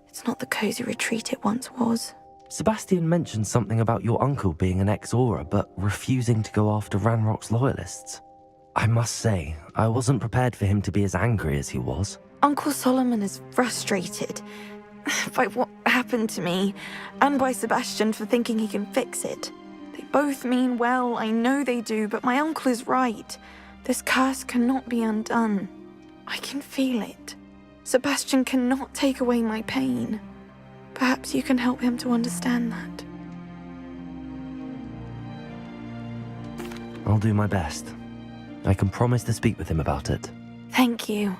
it's not the cozy retreat it once was. Sebastian mentioned something about your uncle being an ex-Auror, but refusing to go after Ranrock's loyalists. I must say, I wasn't prepared for him to be as angry as he was. Uncle Solomon is frustrated by what happened to me, and by Sebastian for thinking he can fix it. They both mean well, I know they do, but my uncle is right. This curse cannot be undone. I can feel it. Sebastian cannot take away my pain. Perhaps you can help him to understand that. I'll do my best. I can promise to speak with him about it. Thank you.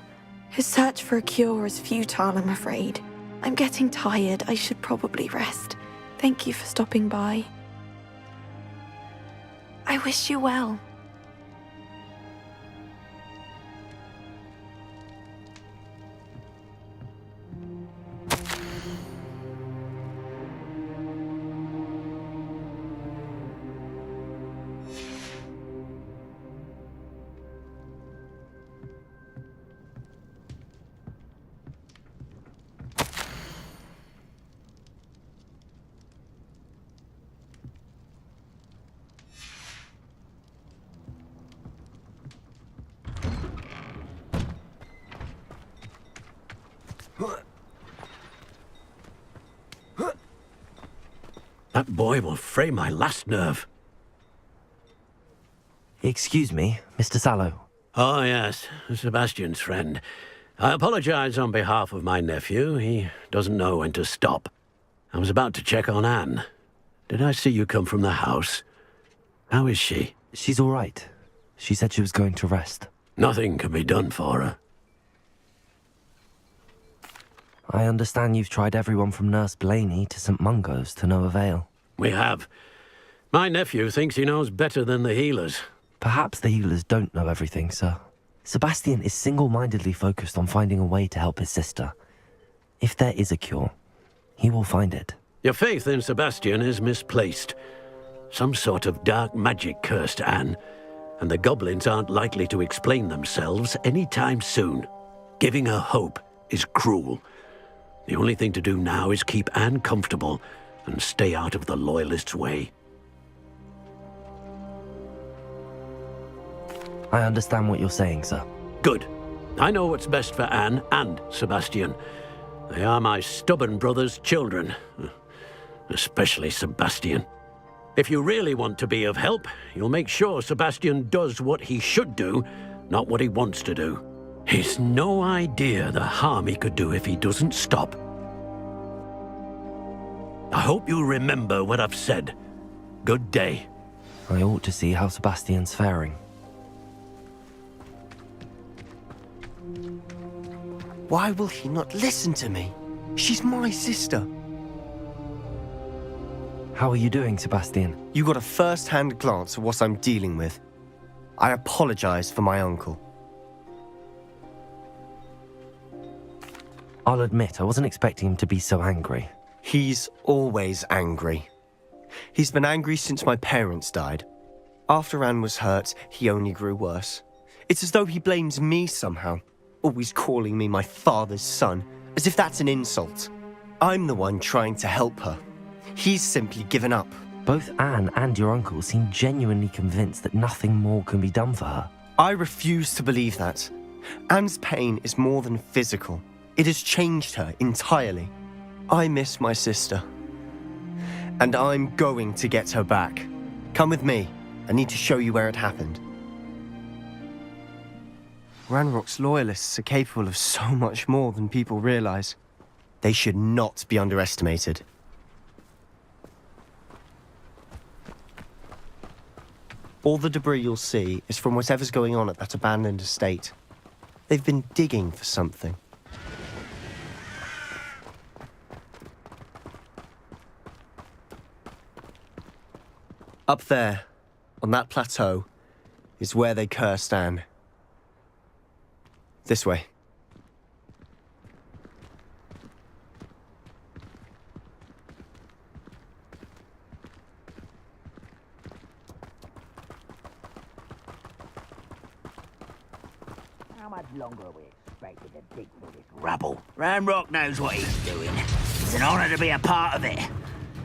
His search for a cure is futile, I'm afraid. I'm getting tired. I should probably rest. Thank you for stopping by. I wish you well. That boy will fray my last nerve. Excuse me, Mr. Sallow. Oh, yes, Sebastian's friend. I apologize on behalf of my nephew. He doesn't know when to stop. I was about to check on Anne. Did I see you come from the house? How is she? She's all right. She said she was going to rest. Nothing can be done for her. I understand you've tried everyone from Nurse Blaney to St. Mungo's to no avail. We have. My nephew thinks he knows better than the healers. Perhaps the healers don't know everything, sir. Sebastian is single-mindedly focused on finding a way to help his sister. If there is a cure, he will find it. Your faith in Sebastian is misplaced. Some sort of dark magic cursed Anne, and the goblins aren't likely to explain themselves anytime soon. Giving her hope is cruel. The only thing to do now is keep Anne comfortable and stay out of the Loyalists' way. I understand what you're saying, sir. Good. I know what's best for Anne and Sebastian. They are my stubborn brother's children. Especially Sebastian. If you really want to be of help, you'll make sure Sebastian does what he should do, not what he wants to do. He's no idea the harm he could do if he doesn't stop. I hope you'll remember what I've said. Good day. I ought to see how Sebastian's faring. Why will he not listen to me? She's my sister. How are you doing, Sebastian? You got a first-hand glance at what I'm dealing with. I apologize for my uncle. I'll admit, I wasn't expecting him to be so angry. He's always angry. He's been angry since my parents died. After Anne was hurt, he only grew worse. It's as though he blames me somehow, always calling me my father's son, as if that's an insult. I'm the one trying to help her. He's simply given up. Both Anne and your uncle seem genuinely convinced that nothing more can be done for her. I refuse to believe that. Anne's pain is more than physical. It has changed her entirely. I miss my sister. And I'm going to get her back. Come with me. I need to show you where it happened. Ranrock's loyalists are capable of so much more than people realize. They should not be underestimated. All the debris you'll see is from whatever's going on at that abandoned estate. They've been digging for something. Up there, on that plateau, is where they cursed Anne. This way. How much longer are we expected to dig through this rubble? Ranrock knows what he's doing. It's an honor to be a part of it.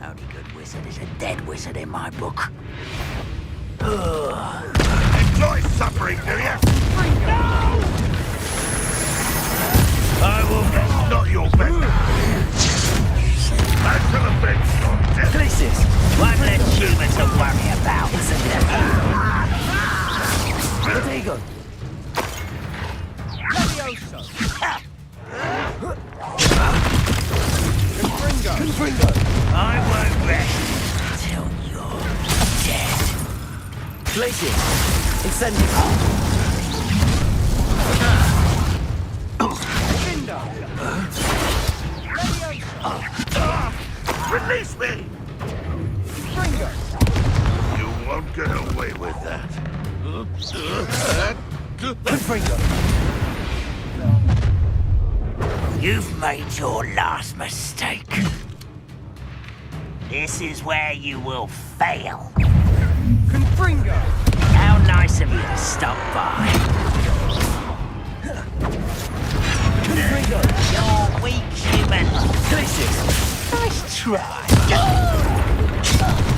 Only good wizard is a dead wizard in my book. Enjoy suffering, do you? No! I will not your best. Back to the bench. Places. One less human to worry about. There you go. I won't rest till you're dead. Places. Incendiary. Release me! You won't get away with that. You've made your last mistake. This is where you will fail. Confringo! How nice of you to stop by. You're weak, human. Nice try.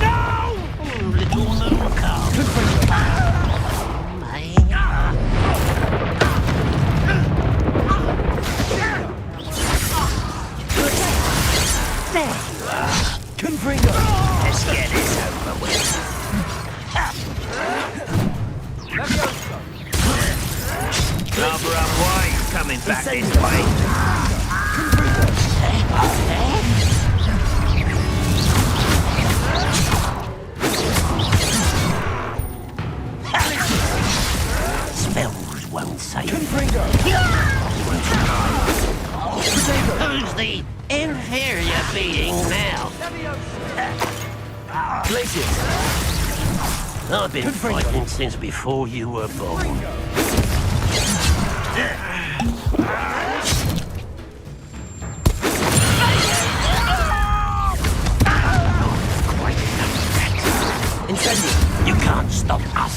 No! Little moon calf. There you are. Confringo! Let's get this over with. Cover up why you coming back this way. Spells won't save. Who's the inferior being now? Places. I've been fighting since before you were born. Incendiary. You can't stop us.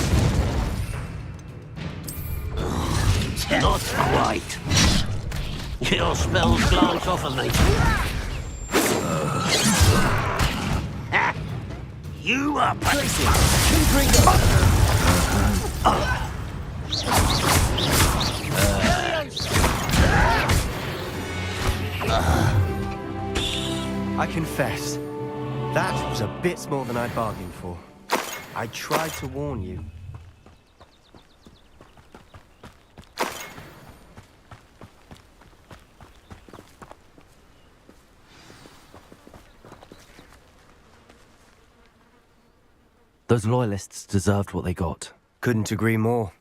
Not quite. Your spells glance off of me. You are I confess, that was a bit more than I bargained for. I tried to warn you. Those loyalists deserved what they got. Couldn't agree more.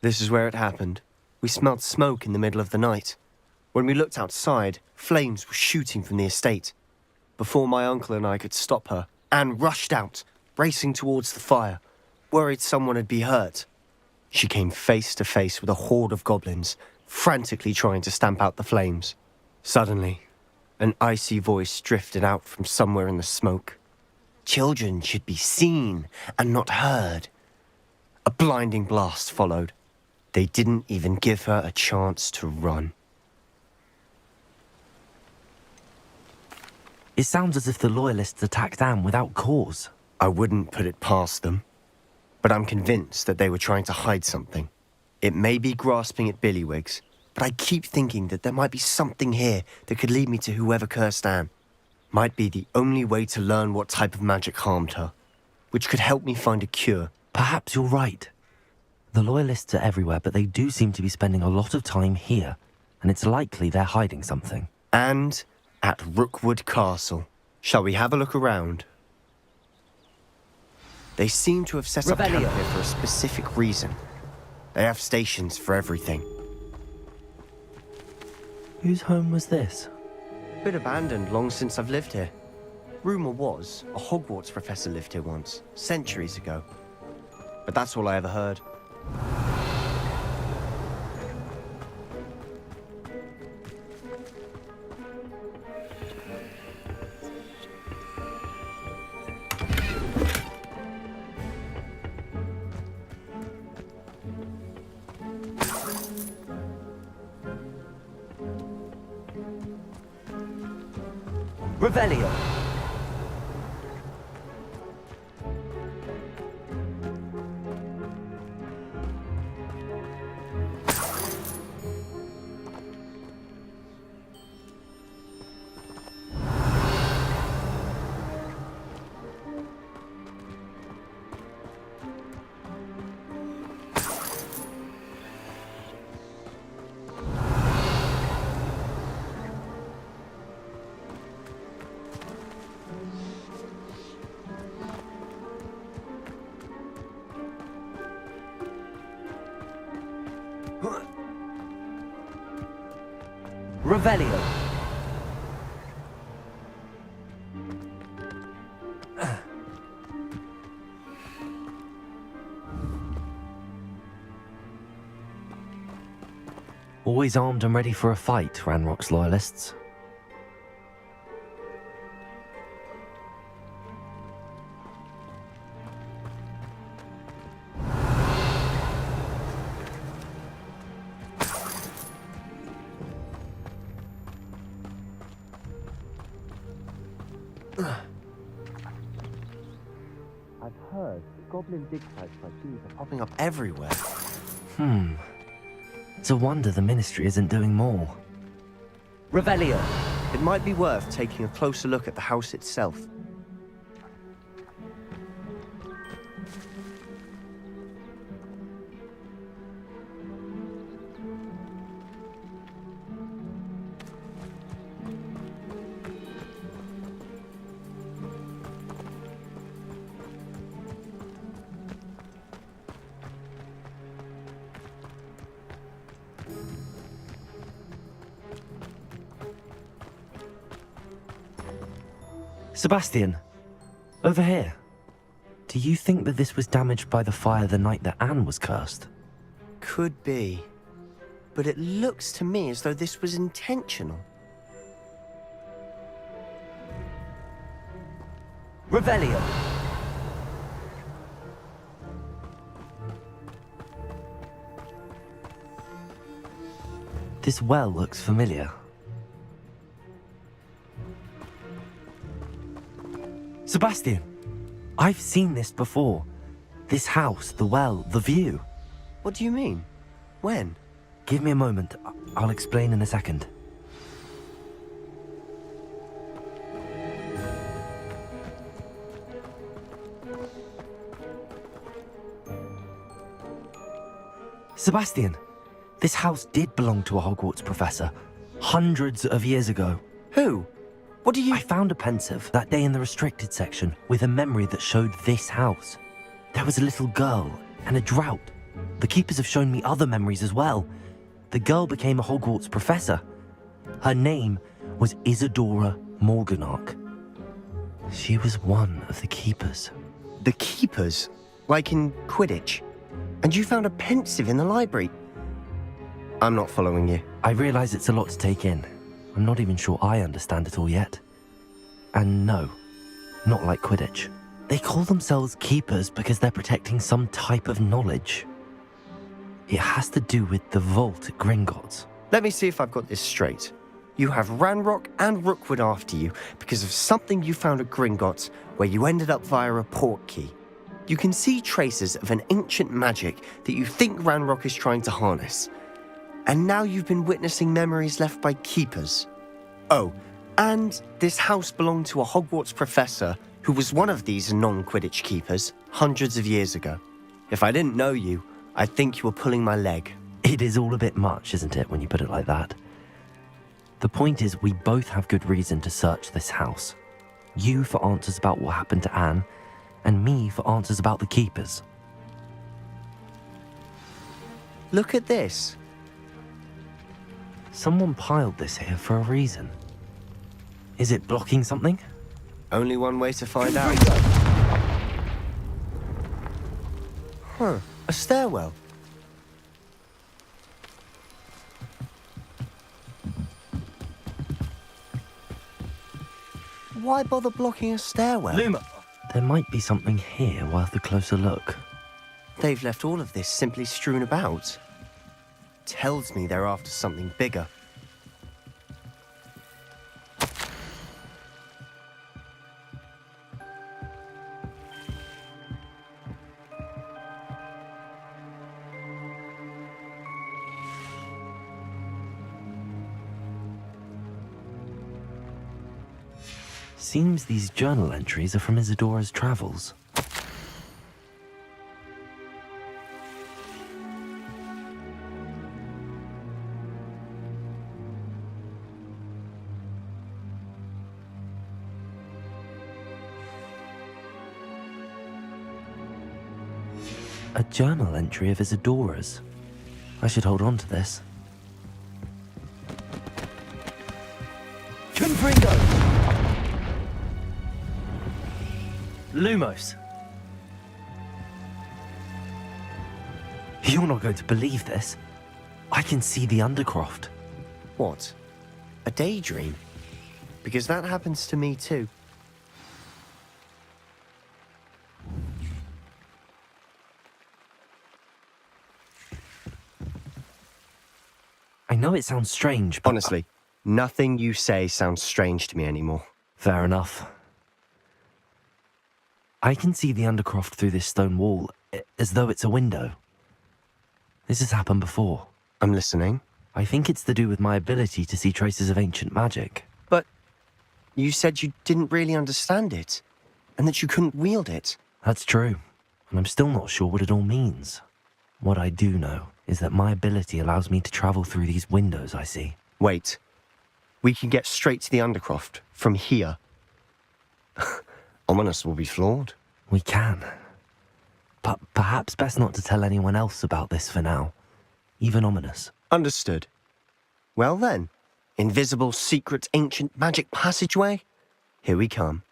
This is where it happened. We smelled smoke in the middle of the night. When we looked outside, flames were shooting from the estate. Before my uncle and I could stop her, Anne rushed out, racing towards the fire, worried someone had been hurt. She came face to face with a horde of goblins, frantically trying to stamp out the flames. Suddenly, an icy voice drifted out from somewhere in the smoke. Children should be seen and not heard. A blinding blast followed. They didn't even give her a chance to run. It sounds as if the Loyalists attacked Anne without cause. I wouldn't put it past them, but I'm convinced that they were trying to hide something. It may be grasping at billywhigs, but I keep thinking that there might be something here that could lead me to whoever cursed Anne. Might be the only way to learn what type of magic harmed her, which could help me find a cure. Perhaps you're right. The Loyalists are everywhere, but they do seem to be spending a lot of time here, and it's likely they're hiding something. And at Rookwood Castle. Shall we have a look around? They seem to have set up camp here for a specific reason. They have stations for everything. Whose home was this? Bit abandoned long since I've lived here. Rumour was a Hogwarts professor lived here once, centuries ago. But that's all I ever heard. Revelio. Revelio. Always armed and ready for a fight, Ranrock's Loyalists. I've heard goblin dig sites like these are popping up everywhere. It's a wonder the Ministry isn't doing more. Revelio. It might be worth taking a closer look at the house itself. Sebastian, over here. Do you think that this was damaged by the fire the night that Anne was cursed? Could be. But it looks to me as though this was intentional. Revelio. This well looks familiar. Sebastian, I've seen this before. This house, the well, the view. What do you mean? When? Give me a moment. I'll explain in a second. Sebastian, this house did belong to a Hogwarts professor, hundreds of years ago. Who? What do you... I found a pensive that day in the restricted section with a memory that showed this house. There was a little girl and a drought. The keepers have shown me other memories as well. the girl became a Hogwarts professor. Her name was Isadora Morganach. She was one of the Keepers. The Keepers? Like in Quidditch? And you found a pensive in the library? I'm not following you. I realize it's a lot to take in. I'm not even sure I understand it all yet. And no, not like Quidditch. They call themselves Keepers because they're protecting some type of knowledge. It has to do with the vault at Gringotts. Let me see if I've got this straight. You have Ranrock and Rookwood after you because of something you found at Gringotts where you ended up via a port key. You can see traces of an ancient magic that you think Ranrock is trying to harness. And now you've been witnessing memories left by Keepers. Oh, and this house belonged to a Hogwarts professor who was one of these non-Quidditch Keepers hundreds of years ago. If I didn't know you, I'd think you were pulling my leg. It is all a bit much, isn't it, when you put it like that? The point is, we both have good reason to search this house. You for answers about what happened to Anne, and me for answers about the Keepers. Look at this. Someone piled this here for a reason. Is it blocking something? Only one way to find out. Huh, a stairwell. Why bother blocking a stairwell? Luma! There might be something here worth a closer look. They've left all of this simply strewn about. Tells me they're after something bigger. Seems these journal entries are from Isadora's travels. A journal entry of Isadora's. I should hold on to this. Confringo! Lumos. You're not going to believe this. I can see the Undercroft. What? A daydream? Because that happens to me too. I know it sounds strange, but... Honestly, nothing you say sounds strange to me anymore. Fair enough. I can see the Undercroft through this stone wall, as though it's a window. This has happened before. I'm listening. I think it's to do with my ability to see traces of ancient magic. But you said you didn't really understand it, and that you couldn't wield it. That's true, and I'm still not sure what it all means. What I do know is that my ability allows me to travel through these windows I see. Wait. We can get straight to the Undercroft from here. Ominous will be flawed. We can. But perhaps best not to tell anyone else about this for now. Even Ominous. Understood. Well then, invisible, secret, ancient magic passageway? Here we come.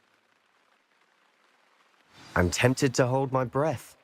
I'm tempted to hold my breath.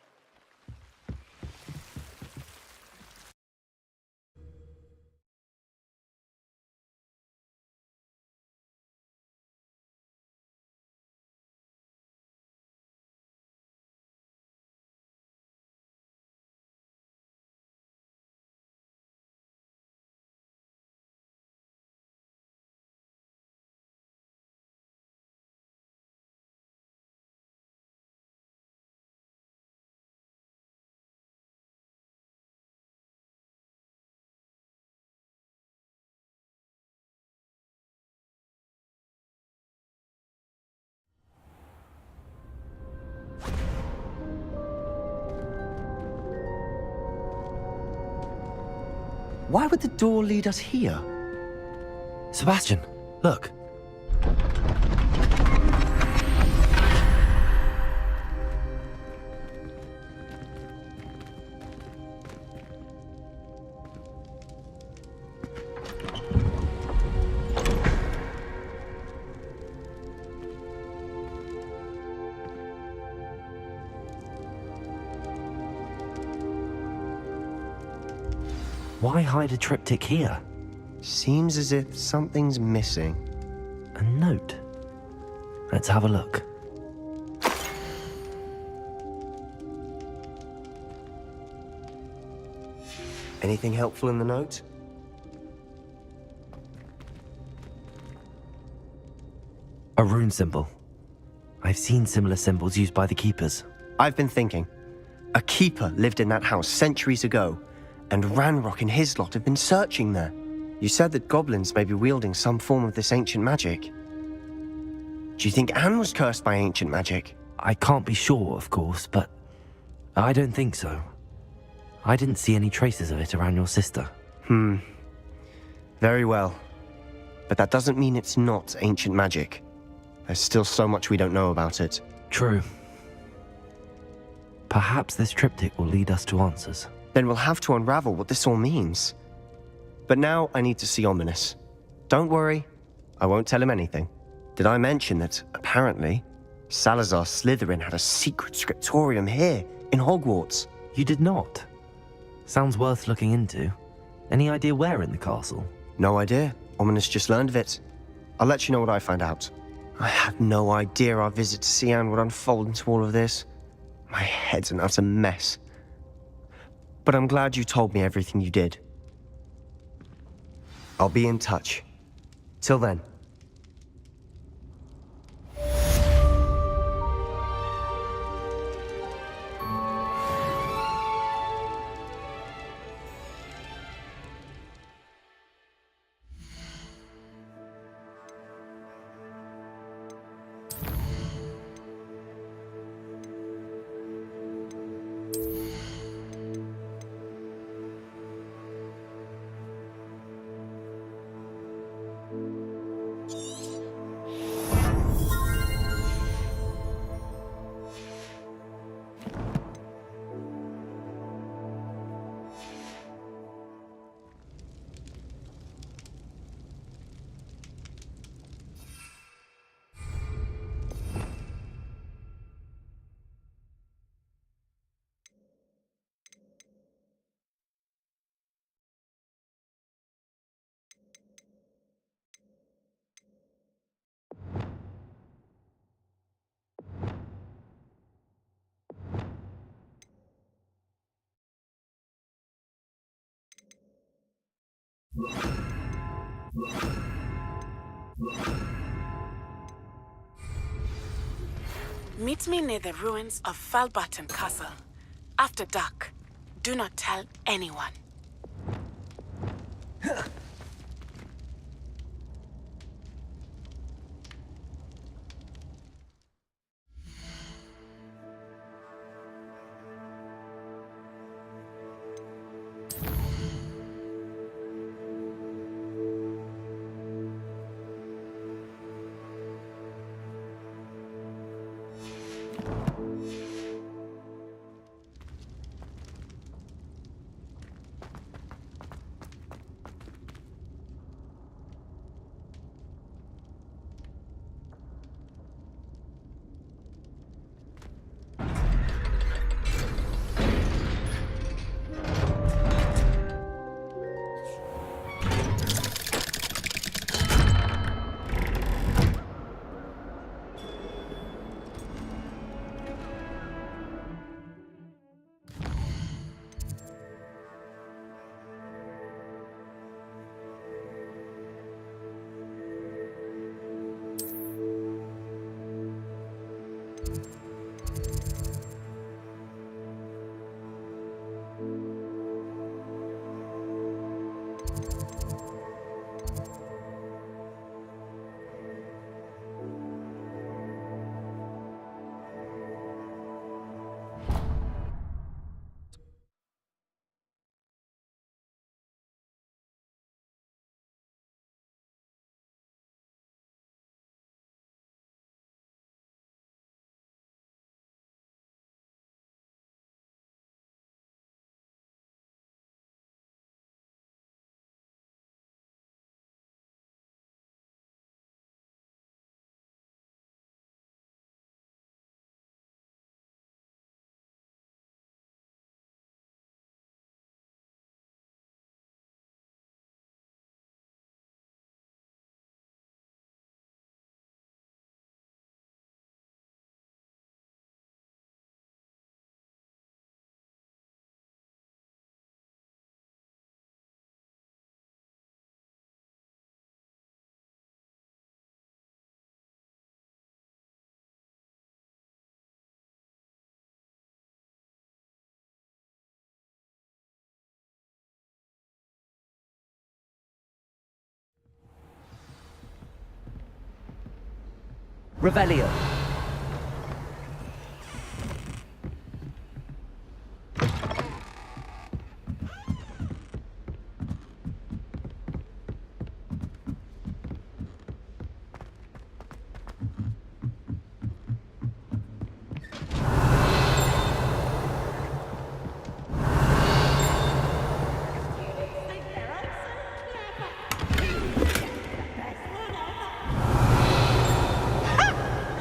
Why would the door lead us here? Sebastian, look. Why hide a triptych here? Seems as if something's missing. A note. Let's have a look. Anything helpful in the note? A rune symbol. I've seen similar symbols used by the keepers. I've been thinking. A keeper lived in that house centuries ago, and Ranrock and his lot have been searching there. You said that goblins may be wielding some form of this ancient magic. Do you think Anne was cursed by ancient magic? I can't be sure, of course, but I don't think so. I didn't see any traces of it around your sister. Very well. But that doesn't mean it's not ancient magic. There's still so much we don't know about it. True. Perhaps this triptych will lead us to answers. Then we'll have to unravel what this all means. But now I need to see Ominous. Don't worry, I won't tell him anything. Did I mention that, apparently, Salazar Slytherin had a secret scriptorium here, in Hogwarts? You did not? Sounds worth looking into. Any idea where in the castle? No idea. Ominous just learned of it. I'll let you know what I find out. I had no idea our visit to Cian would unfold into all of this. My head's an utter mess. But I'm glad you told me everything you did. I'll be in touch. Till then. Meet me near the ruins of Falbaton Castle. After dark. Do not tell anyone. Revelio.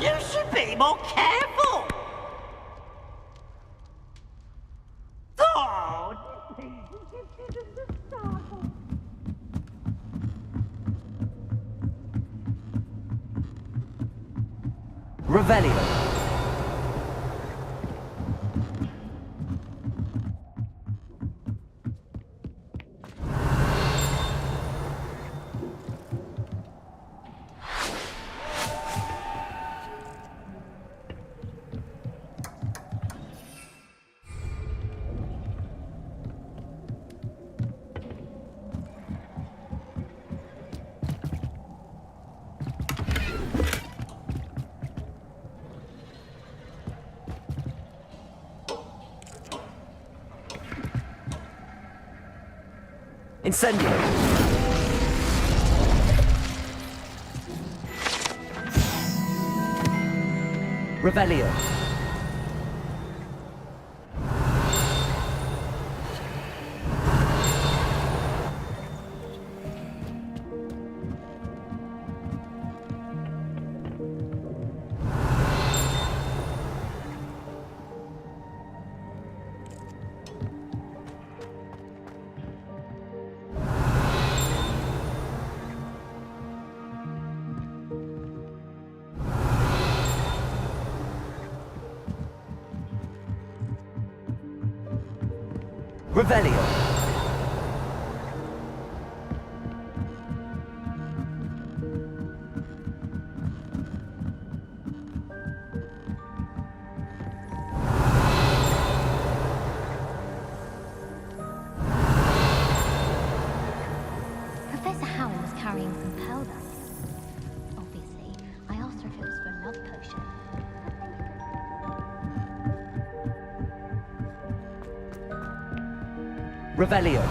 You should be more careful! Oh, Revelio. Incendio. Revelio. Revelio. Professor Howard was carrying some powder. Obviously, I asked her if it was for a love potion. Revelio.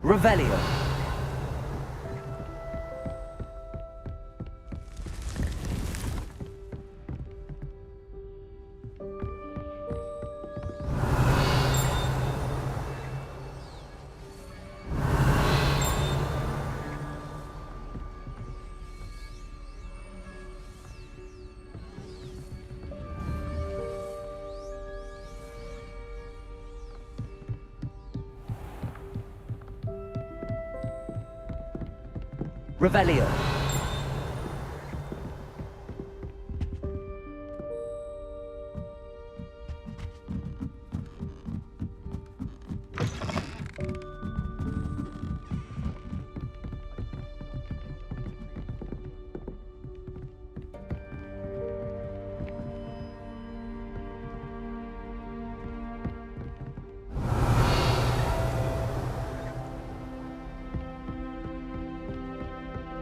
Revelio. Revelio.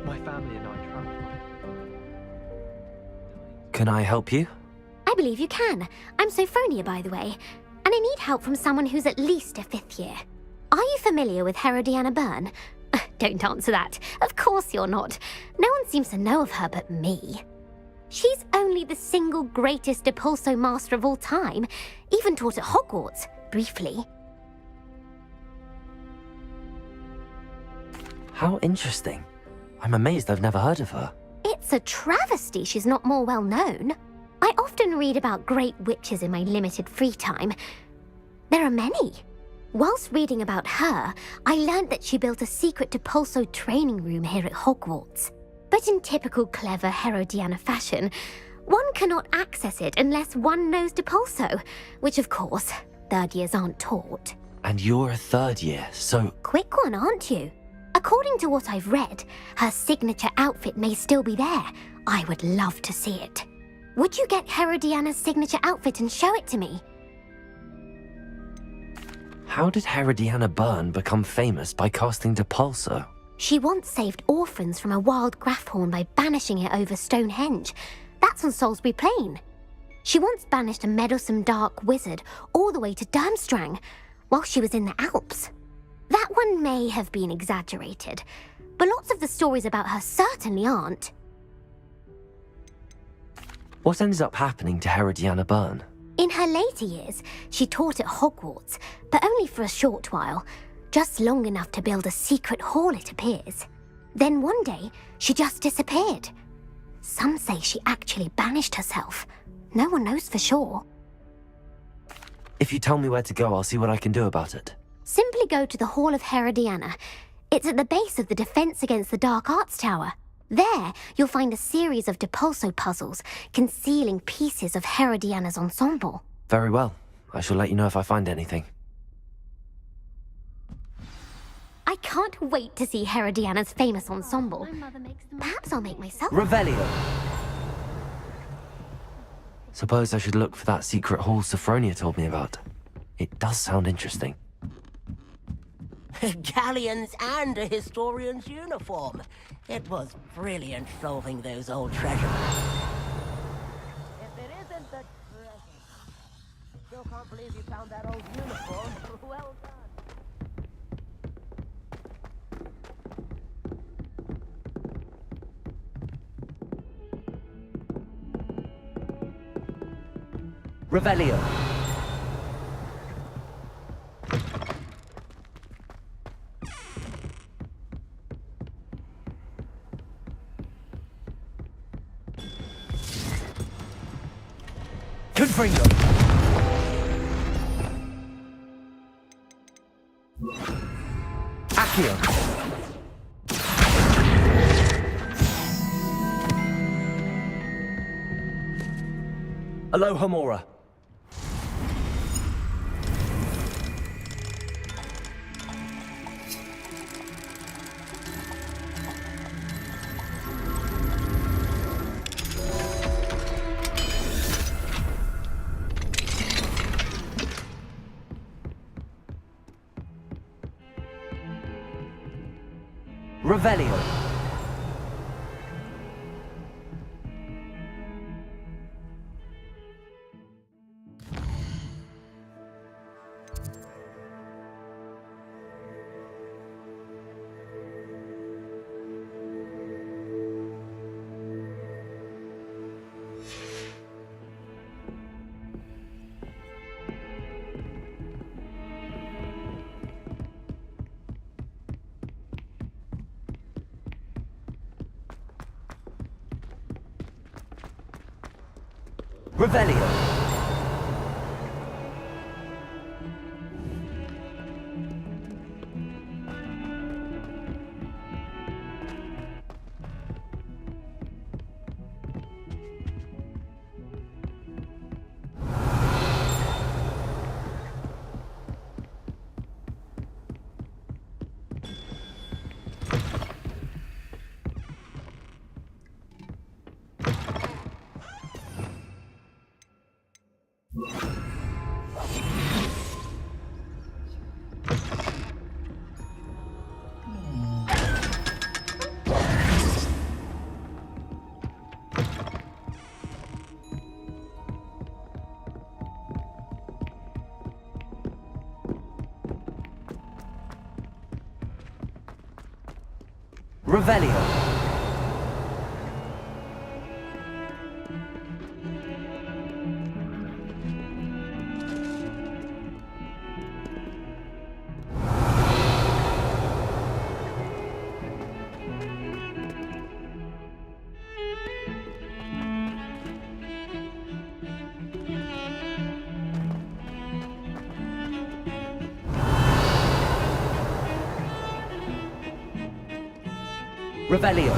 My family and I travel. Can I help you? I believe you can. I'm Sophronia, by the way, and I need help from someone who's at least a 5th year. Are you familiar with Herodiana Byrne? Don't answer that. Of course you're not. No one seems to know of her but me. She's only the single greatest Depulso master of all time, even taught at Hogwarts, briefly. How interesting. I'm amazed I've never heard of her. It's a travesty she's not more well known. I often read about great witches in my limited free time. There are many. Whilst reading about her, I learned that she built a secret Depulso training room here at Hogwarts. But in typical clever Herodiana fashion, one cannot access it unless one knows Depulso, which of course, third years aren't taught. And you're a third year, so... Quick one, aren't you? According to what I've read, her signature outfit may still be there. I would love to see it. Would you get Herodiana's signature outfit and show it to me? How did Herodiana Byrne become famous by casting Depulso? She once saved orphans from a wild Graffhorn by banishing it over Stonehenge. That's on Salisbury Plain. She once banished a meddlesome dark wizard all the way to Durmstrang while she was in the Alps. That one may have been exaggerated, but lots of the stories about her certainly aren't. What ended up happening to Herodiana Byrne? In her later years, she taught at Hogwarts, but only for a short while, just long enough to build a secret hall, it appears. Then one day, she just disappeared. Some say she actually banished herself. No one knows for sure. If you tell me where to go, I'll see what I can do about it. Simply go to the Hall of Herodiana. It's at the base of the Defense Against the Dark Arts Tower. There, you'll find a series of Depulso puzzles concealing pieces of Herodiana's ensemble. Very well. I shall let you know if I find anything. I can't wait to see Herodiana's famous ensemble. Perhaps I'll make myself... Revelio! Suppose I should look for that secret hall Sophronia told me about. It does sound interesting. Galleons and a historian's uniform. It was brilliant solving those old treasure maps. If it isn't the treasure. Still can't believe you found that old uniform. Well done. Revelio! Confringo! Accio! Aloha Mora! Revelio. Revelio. Revelio. Revelio.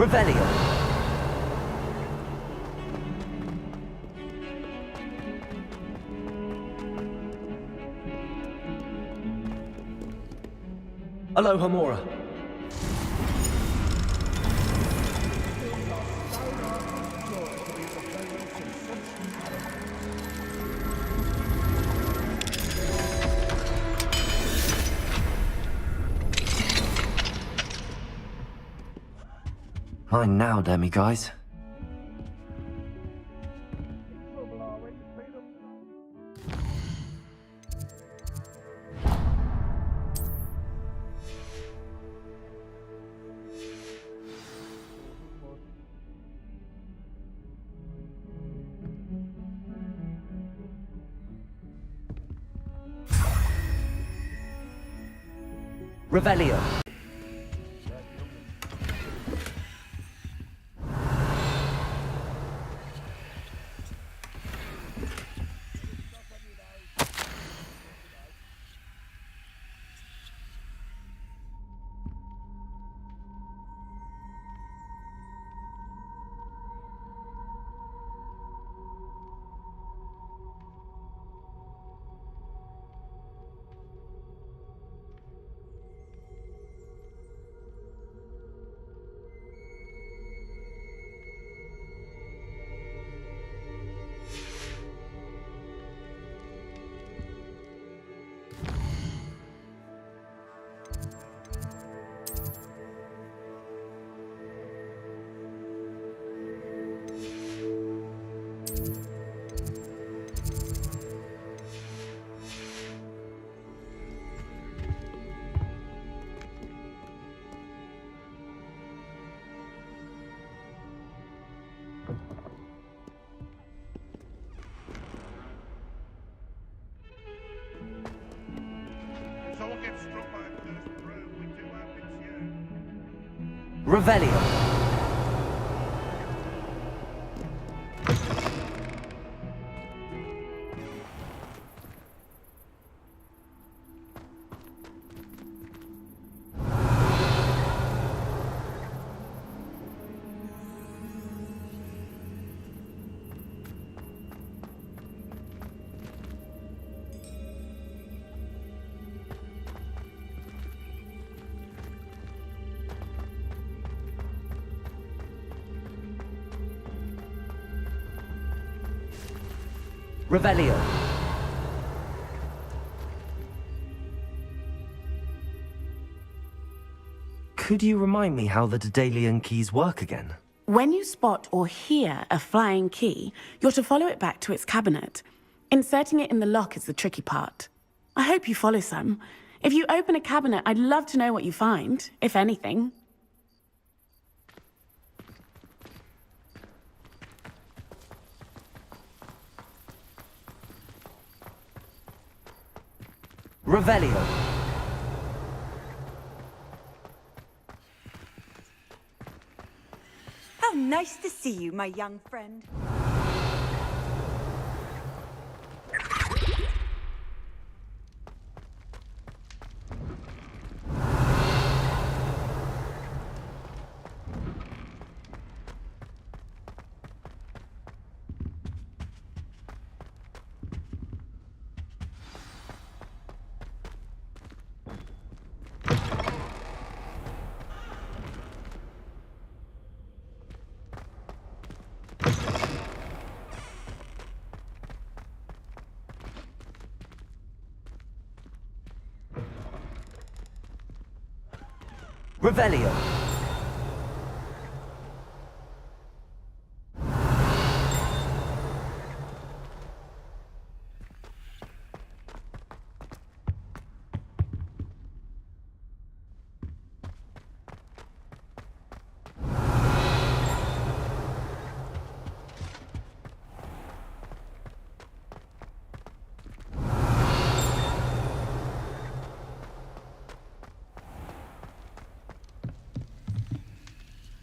Revelio. Aloha Mora. Fine now, demi-guys. Revelio. Revelio. Revelio. Could you remind me how the Daedalian keys work again? When you spot or hear a flying key, you're to follow it back to its cabinet. Inserting it in the lock is the tricky part. I hope you follow some. If you open a cabinet, I'd love to know what you find, if anything. Revelio. How nice to see you, my young friend. Revelio.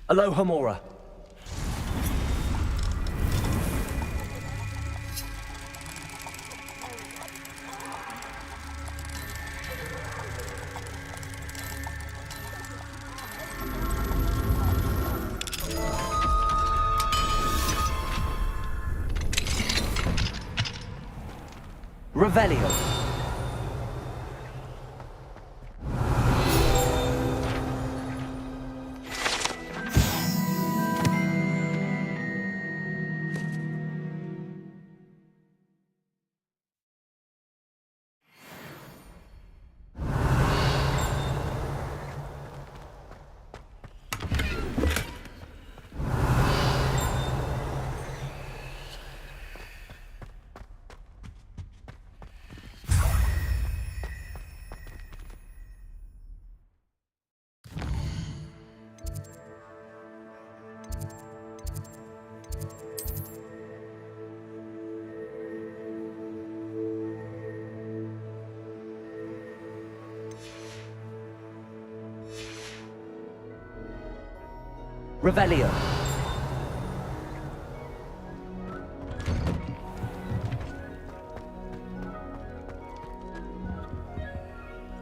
Aloha Mora. Revelio. Revelio.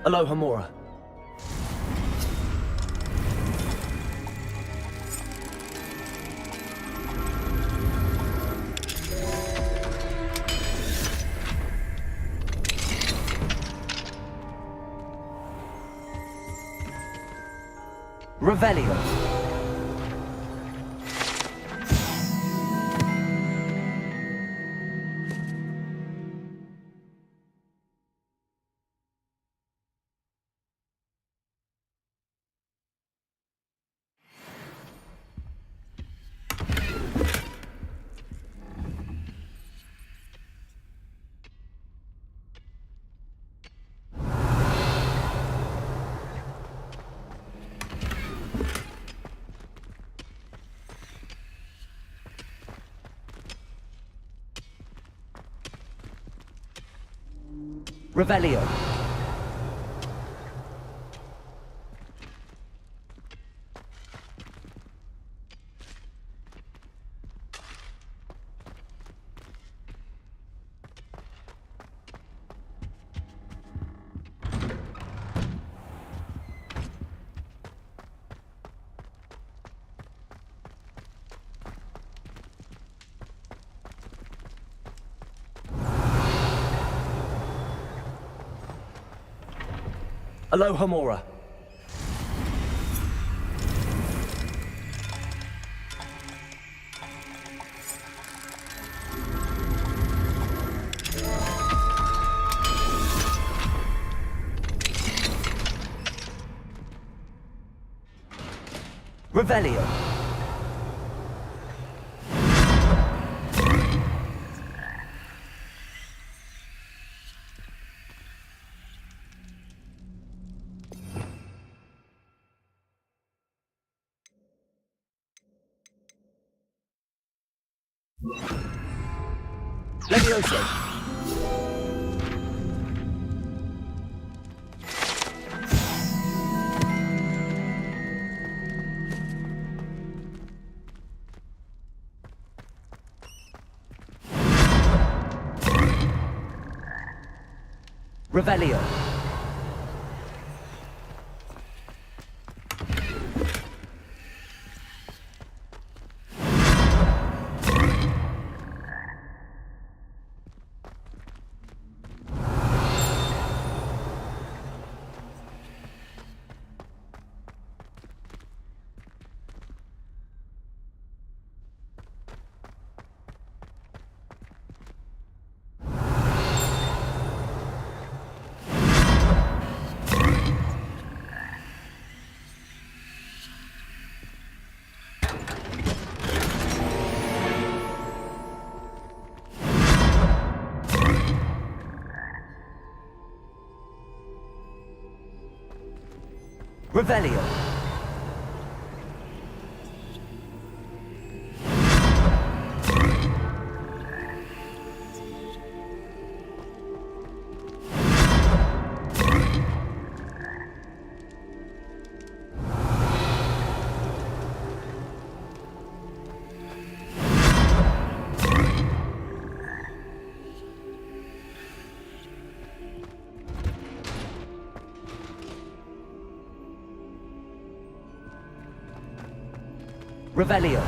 Aloha Mora. Revelio. Revelio. Aloha Mora. Revelio. Levioso. Revelio. Revelio. Revelio.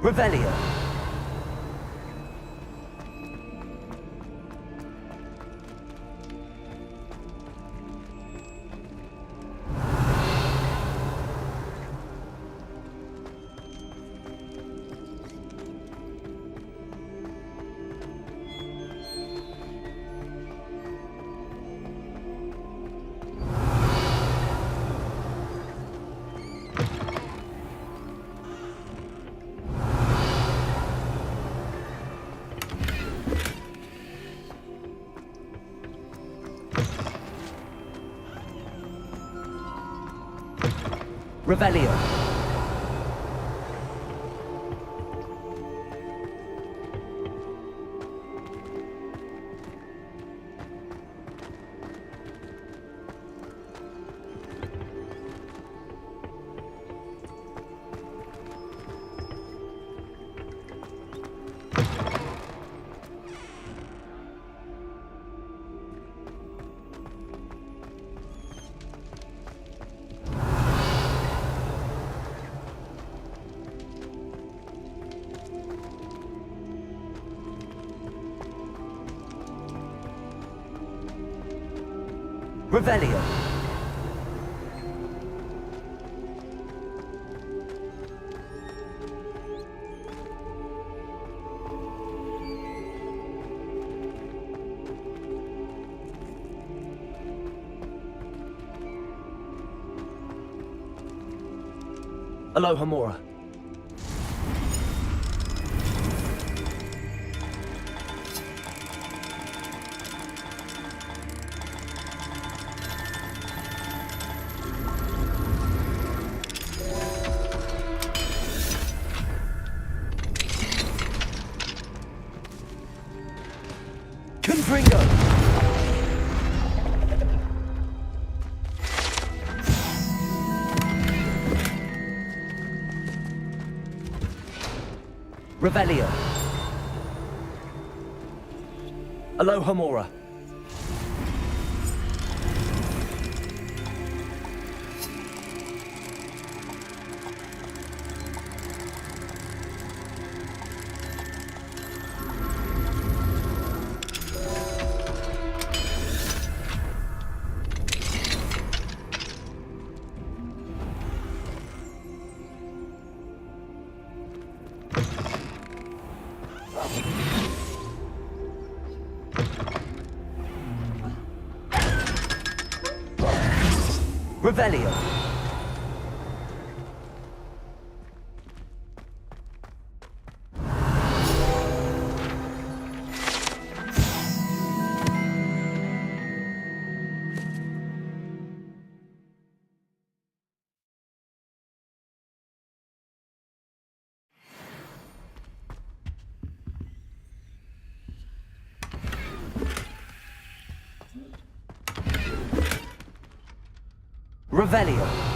Revelio. Revelio. Revelio. Aloha Mora. Confringo! Revelio. Aloha Mora. Revelio. Revelio.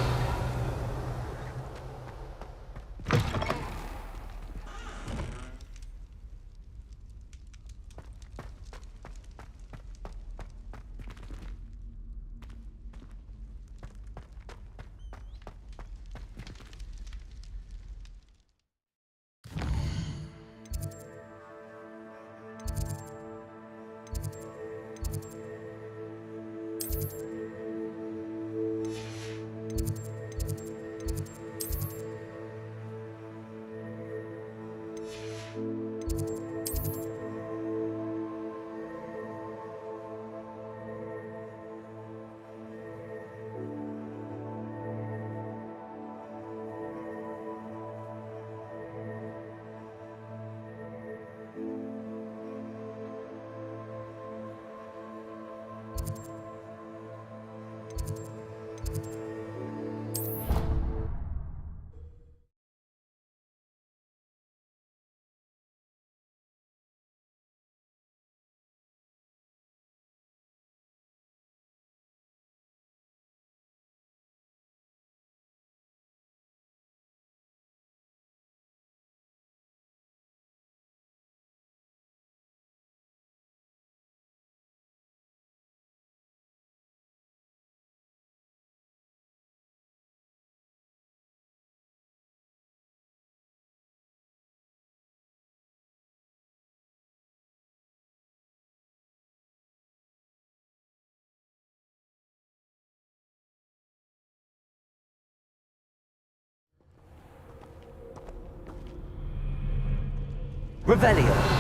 Revelio.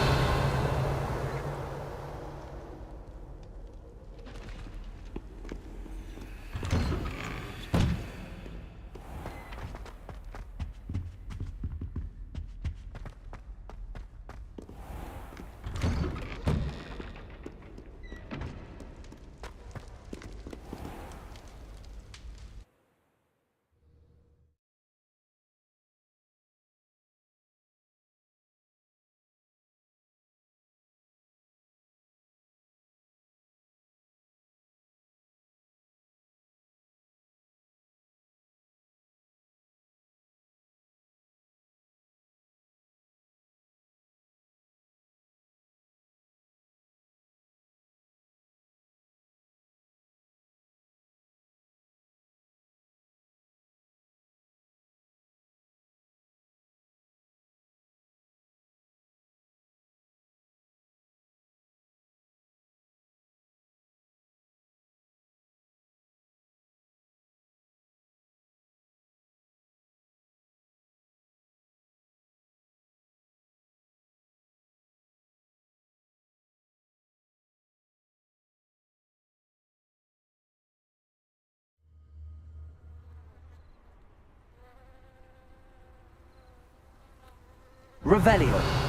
Revelio.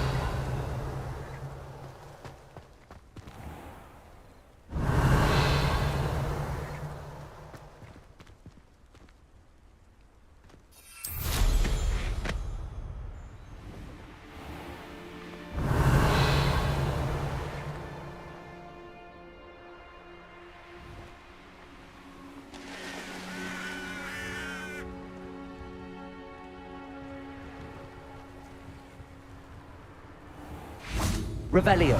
Revelio.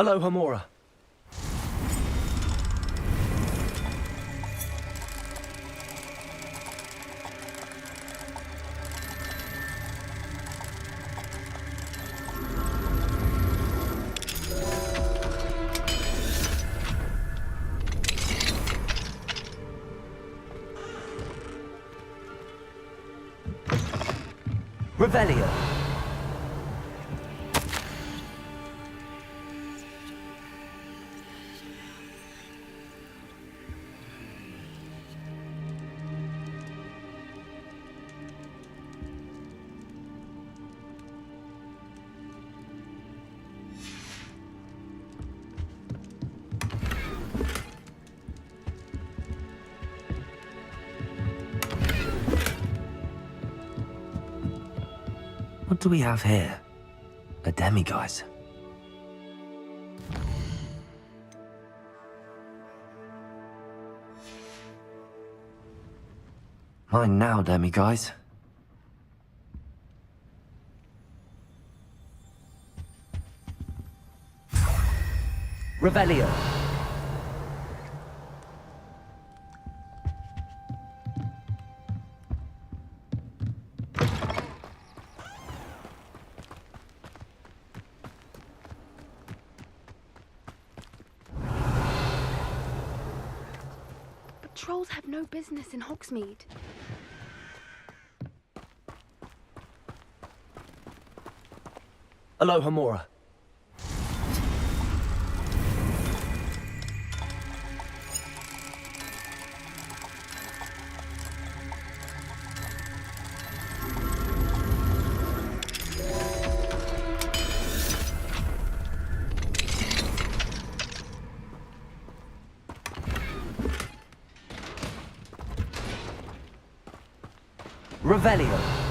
Aloha Mora. Revelio. What do we have here? A demiguise. Mine now, demiguise. Revelio. Trolls have no business in Hogsmeade. Aloha Mora. Revelio.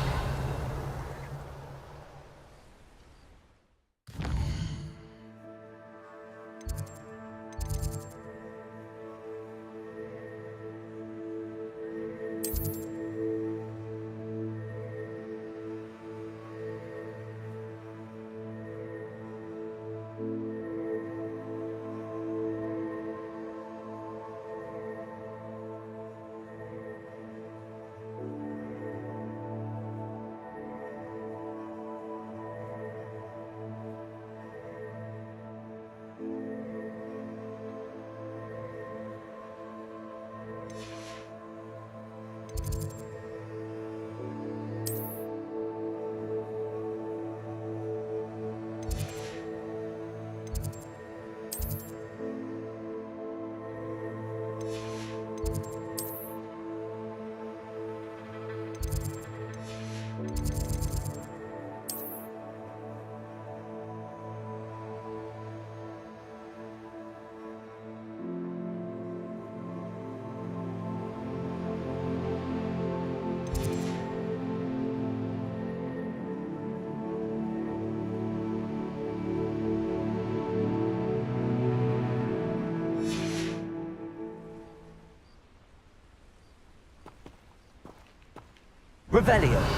Revelio.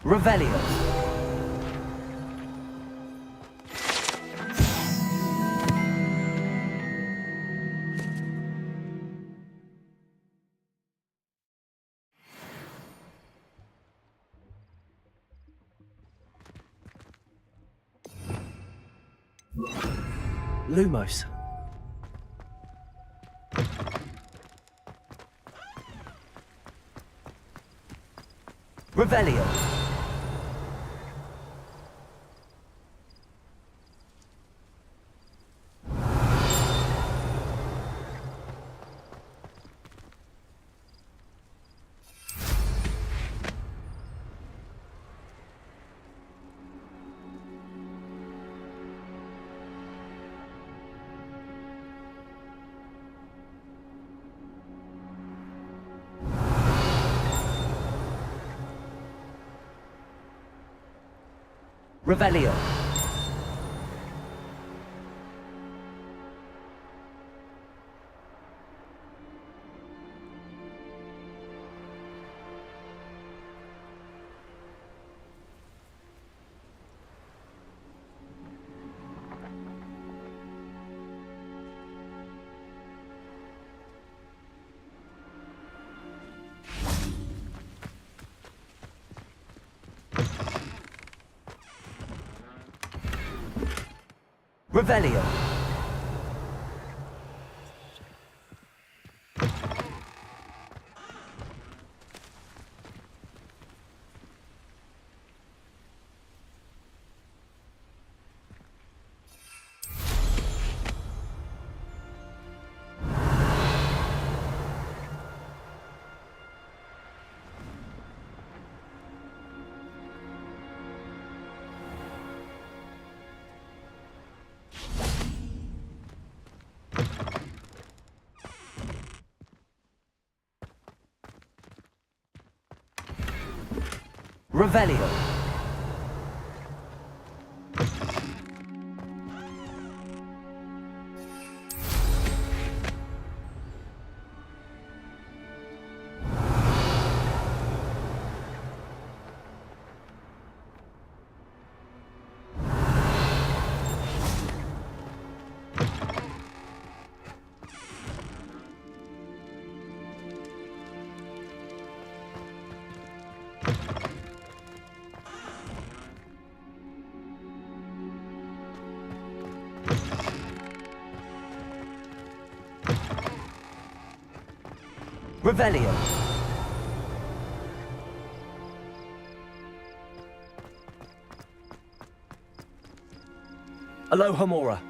Revelio. Lumos. Revelio. Revelio. Revelio. Revelio. Revelio. Alohomora.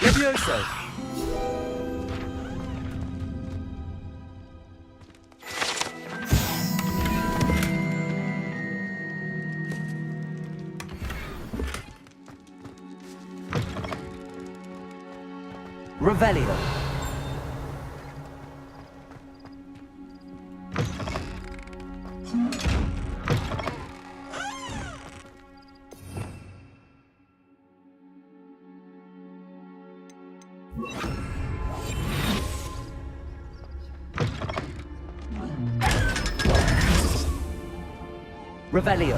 Levioso. Revelio. Revelio.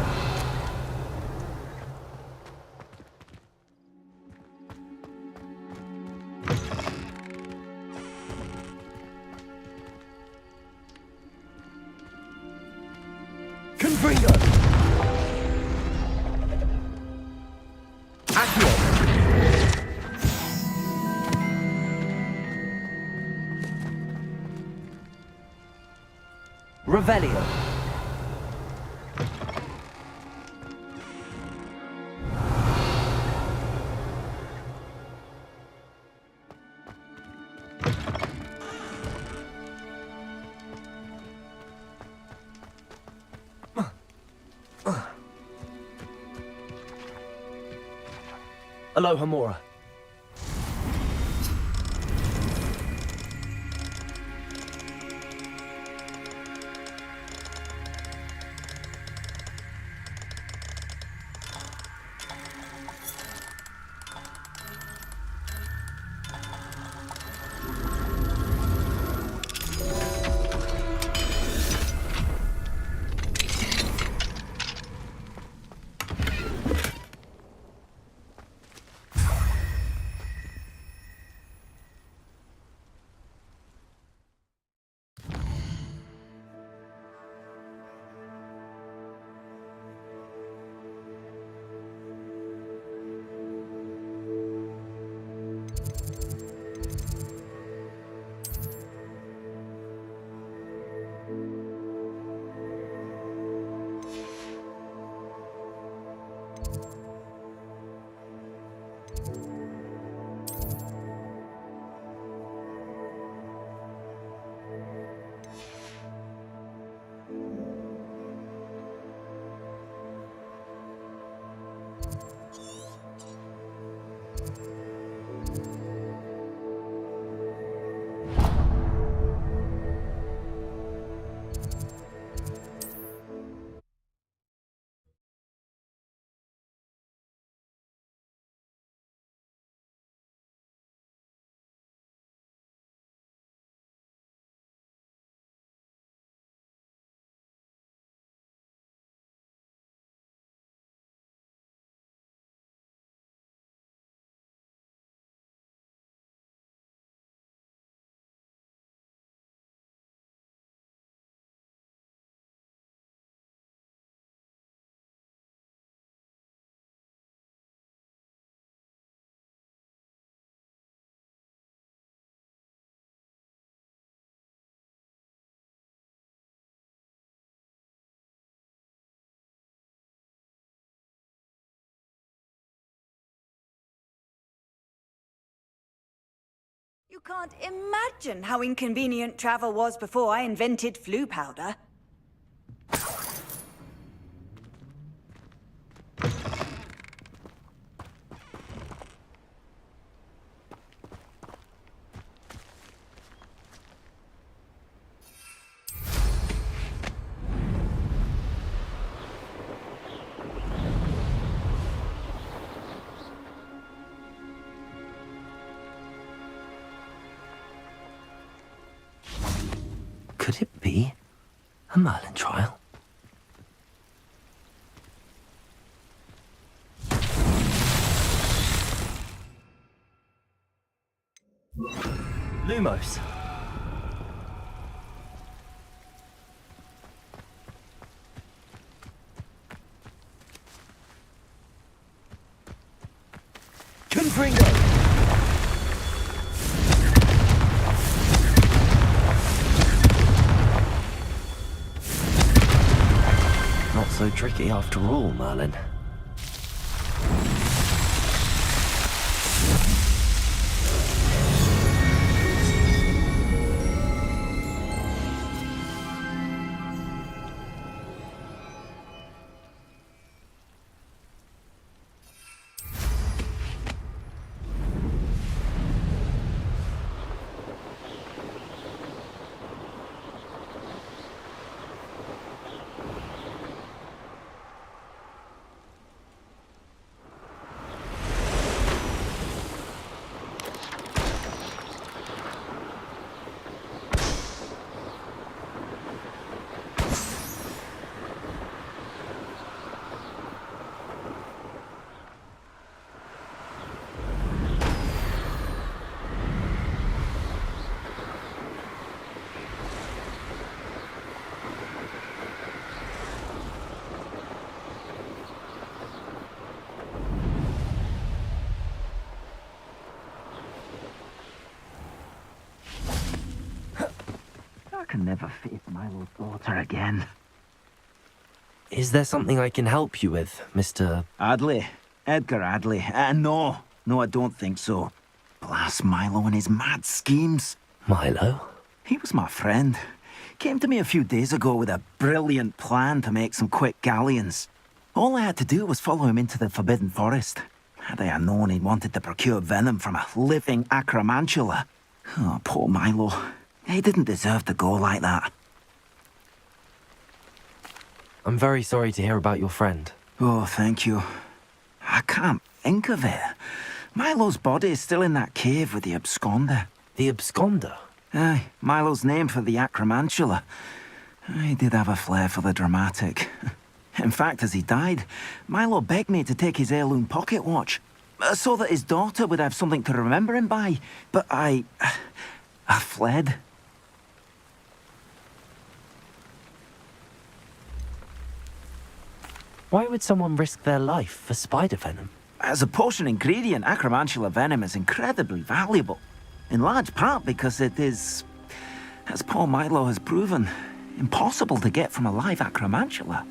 Confringo. Accio. Revelio. Alohomora. can't imagine how inconvenient travel was before I invented flu powder. Could it be a Merlin trial? Lumos. Confringo. Not so tricky after all, Merlin. I can never face Milo's daughter again. Is there something I can help you with, Mr. Adley? Edgar Adley? No, I don't think so. Blast Milo and his mad schemes. Milo? He was my friend. Came to me a few days ago with a brilliant plan to make some quick galleons. All I had to do was follow him into the Forbidden Forest. Had I known he wanted to procure venom from a living acromantula. Oh, poor Milo. He didn't deserve to go like that. I'm very sorry to hear about your friend. Oh, thank you. I can't think of it. Milo's body is still in that cave with the absconder. The absconder? Aye, Milo's name for the acromantula. He did have a flair for the dramatic. In fact, as he died, Milo begged me to take his heirloom pocket watch, so that his daughter would have something to remember him by. But I fled. Why would someone risk their life for spider venom? As a potion ingredient, acromantula venom is incredibly valuable. In large part because it is, as poor Milo has proven, impossible to get from a live acromantula.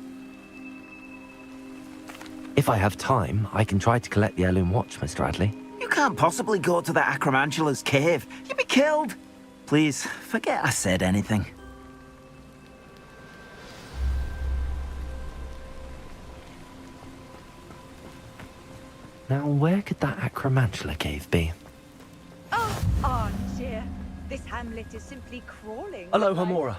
If I have time, I can try to collect the heirloom watch, Mr. Adley. You can't possibly go to the acromantula's cave. You'd be killed. Please, forget I said anything. Now, where could that acromantula cave be? Oh, Armchair. This hamlet is simply crawling. Aloha, Mora.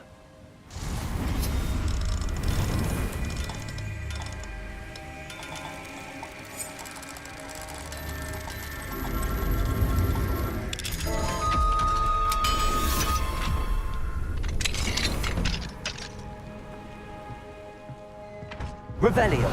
Revelio.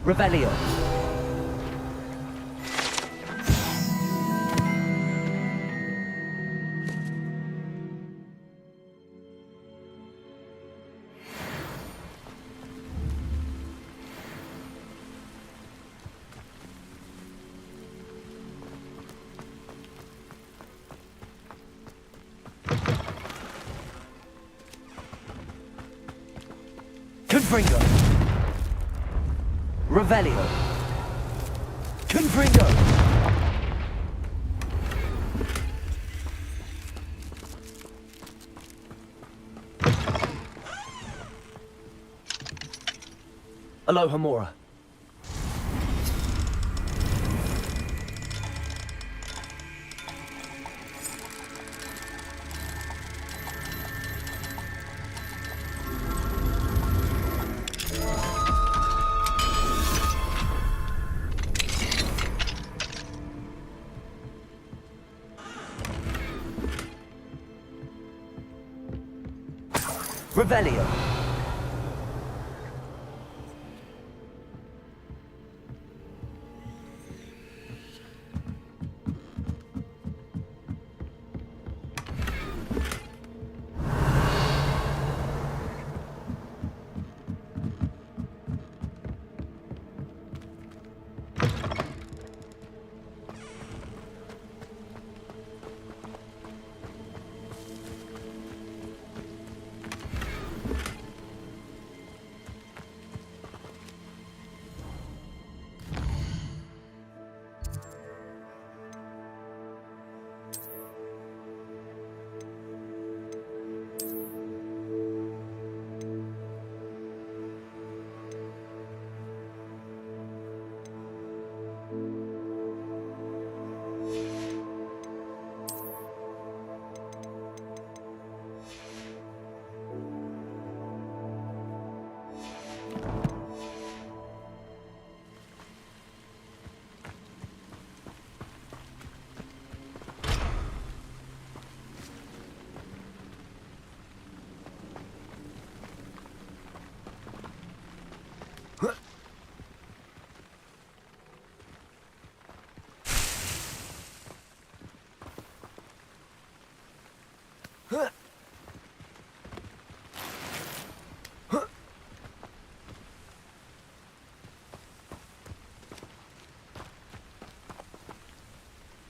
Revelio. Confringo. Revelio. Confringo. Alohomora. Revelio.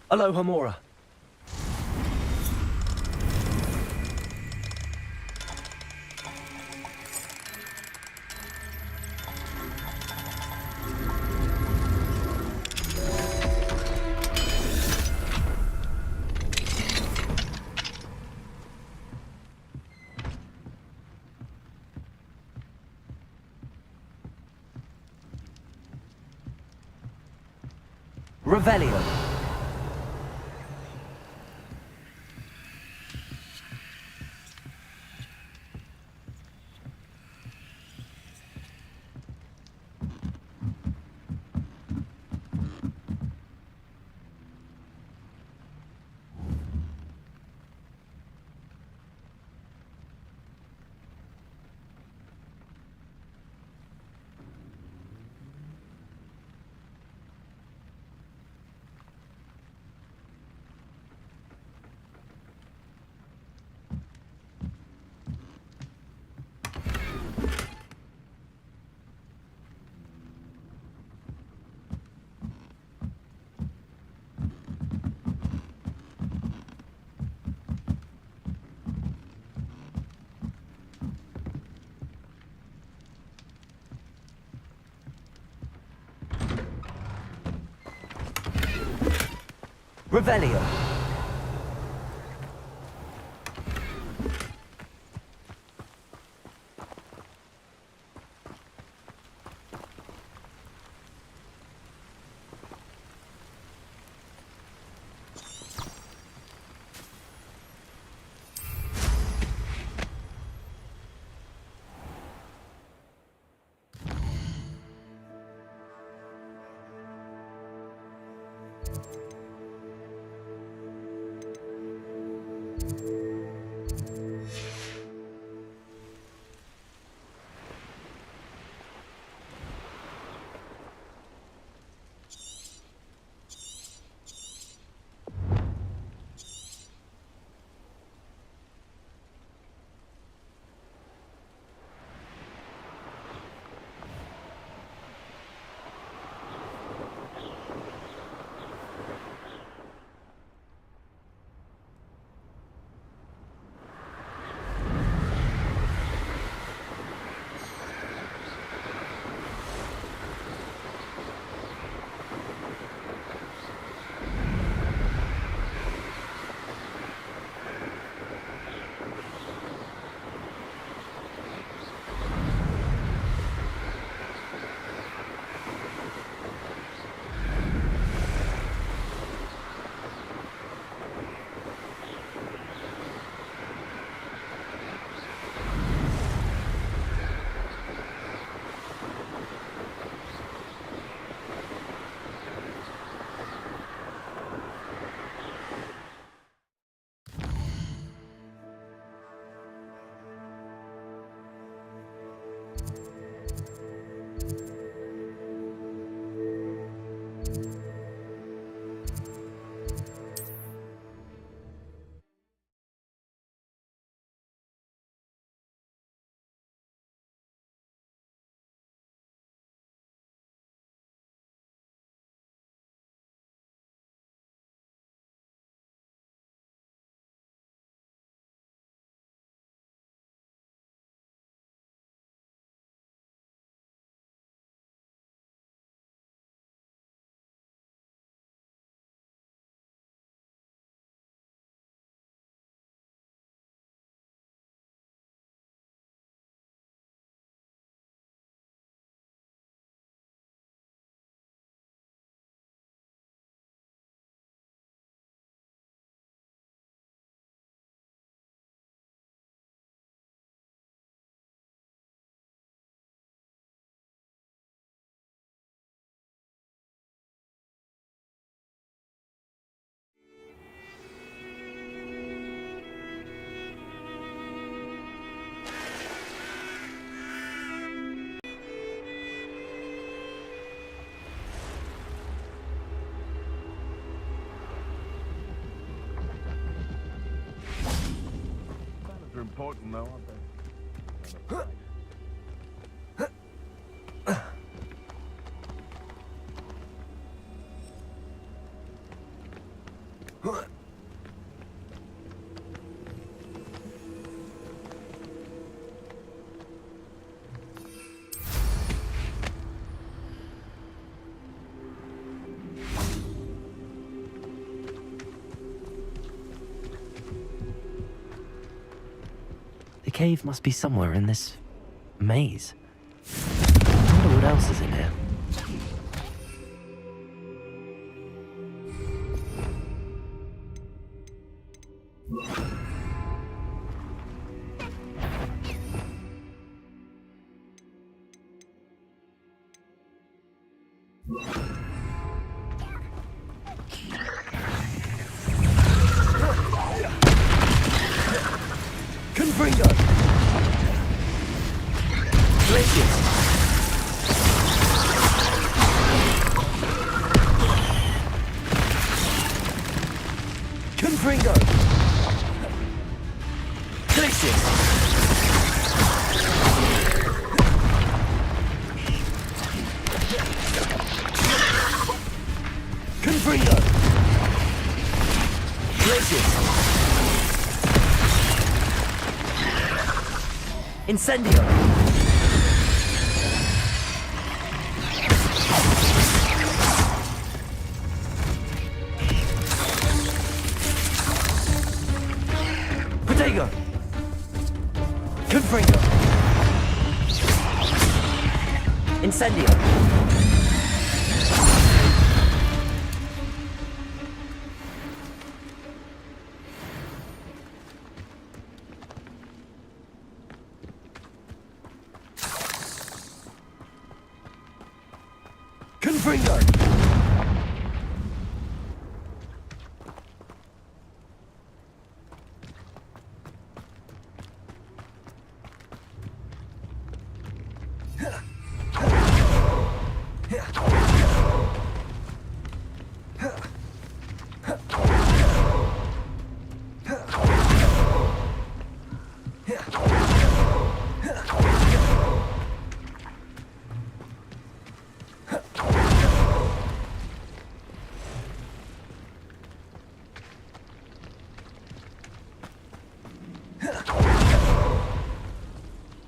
Alohomora. Revelio. Revelio. important though, aren't they? The cave must be somewhere in this maze. I wonder what else is in here. Confringo! Glacius! Confringo! Glacius! Confringo! Glacius! Incendio! Protego! Confringo! Incendio! Confringo!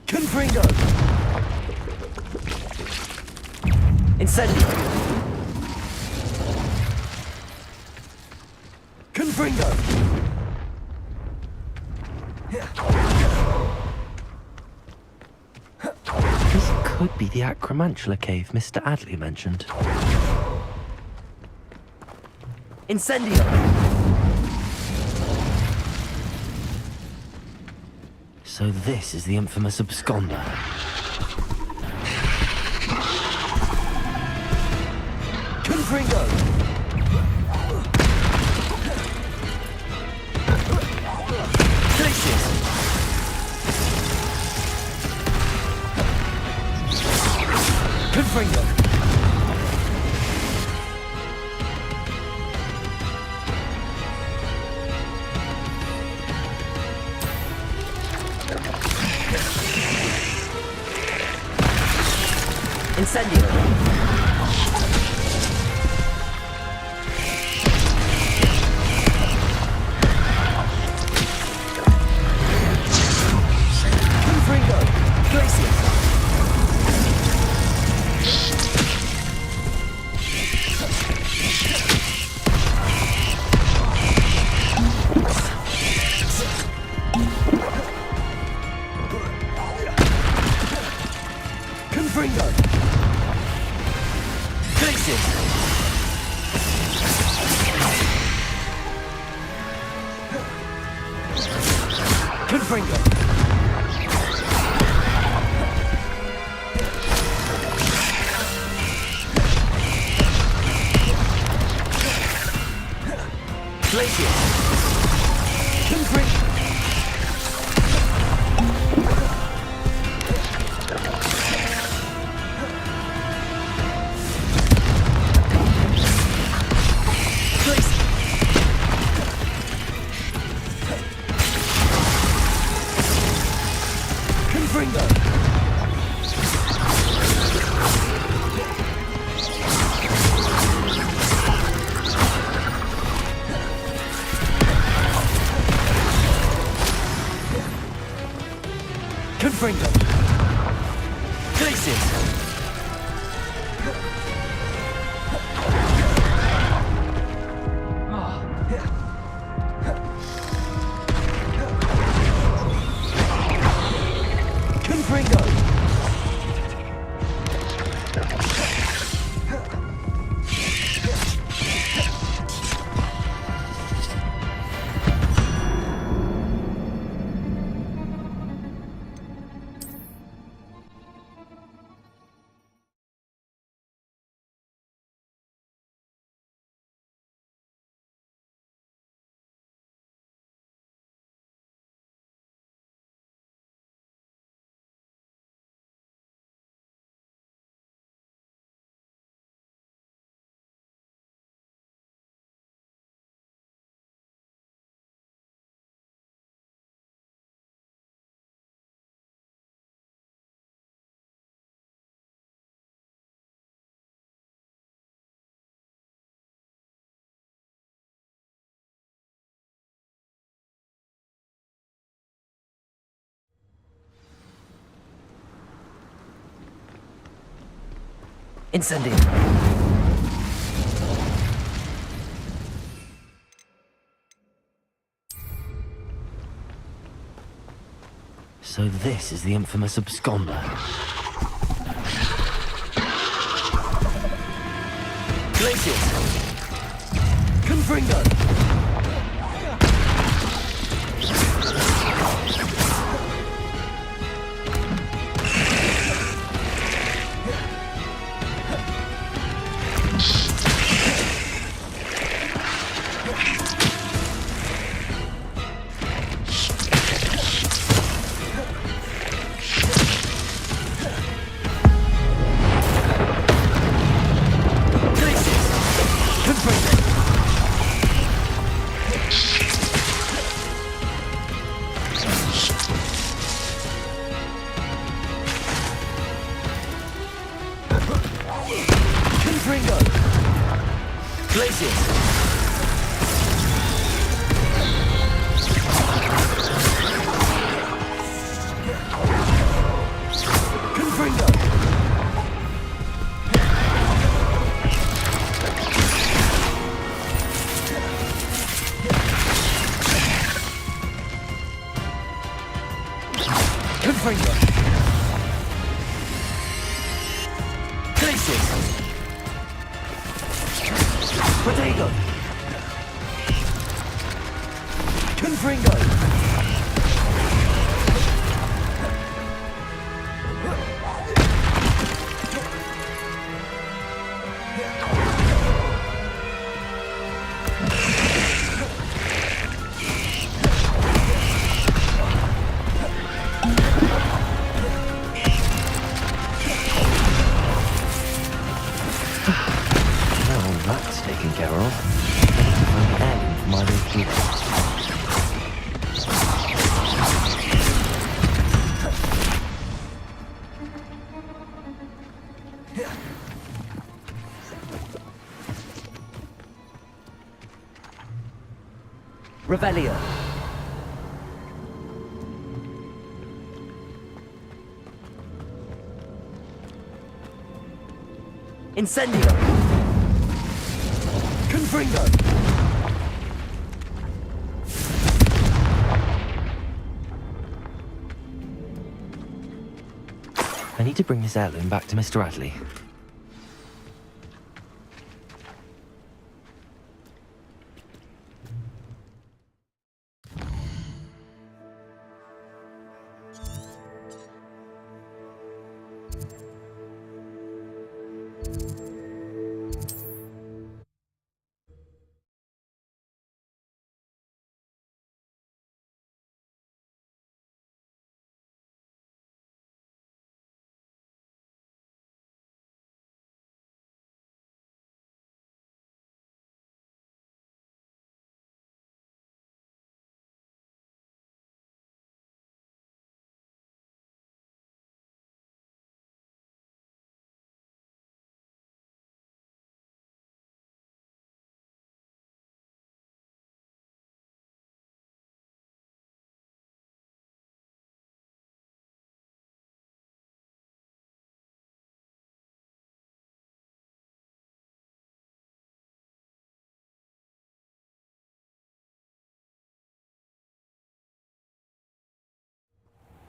Confringo! Incendio! Confringo! This could be the Acromantula cave Mr. Adley mentioned. Incendio! So this is the infamous absconder. Confringo! Glacius! Confringo! Incendio! Confringo! Glacius! Confringo! Glacius! Confringo! Glacius! Confringo! Confringo! Incendio. So this is the infamous absconder. Glacius! Confringo! Confringo! Glacius! Confringo! Confringo! Glacius! Protego! Confringo! Well, that's taken care of. I'm adding for my little Revelio. Incendio. Confringo. I need to bring this heirloom back to Mr. Radley.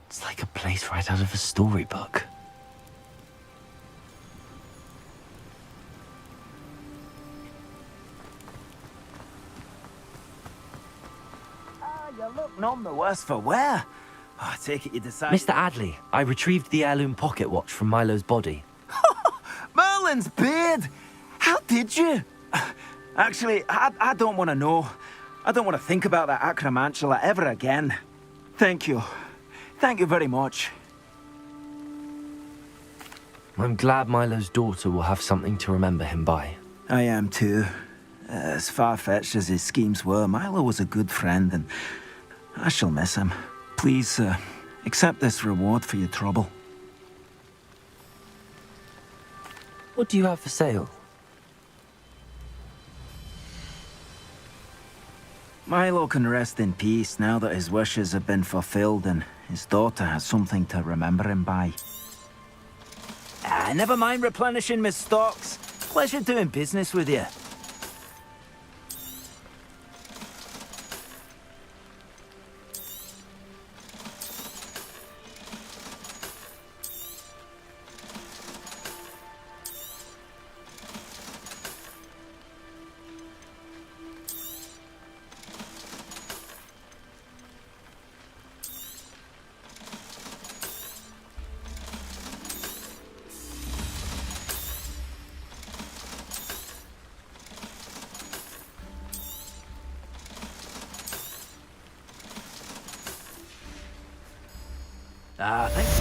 It's like a place right out of a storybook. You look none the worse for wear. I take it you decided... Mr. Adley, I retrieved the heirloom pocket watch from Milo's body. Merlin's beard! How did you? Actually, I don't want to know. I don't want to think about that acromantula ever again. Thank you. Thank you very much. I'm glad Milo's daughter will have something to remember him by. I am too. As far-fetched as his schemes were, Milo was a good friend, and I shall miss him. Please, accept this reward for your trouble. What do you have for sale? Milo can rest in peace now that his wishes have been fulfilled and his daughter has something to remember him by. Never mind replenishing my stocks. Pleasure doing business with you. Thanks.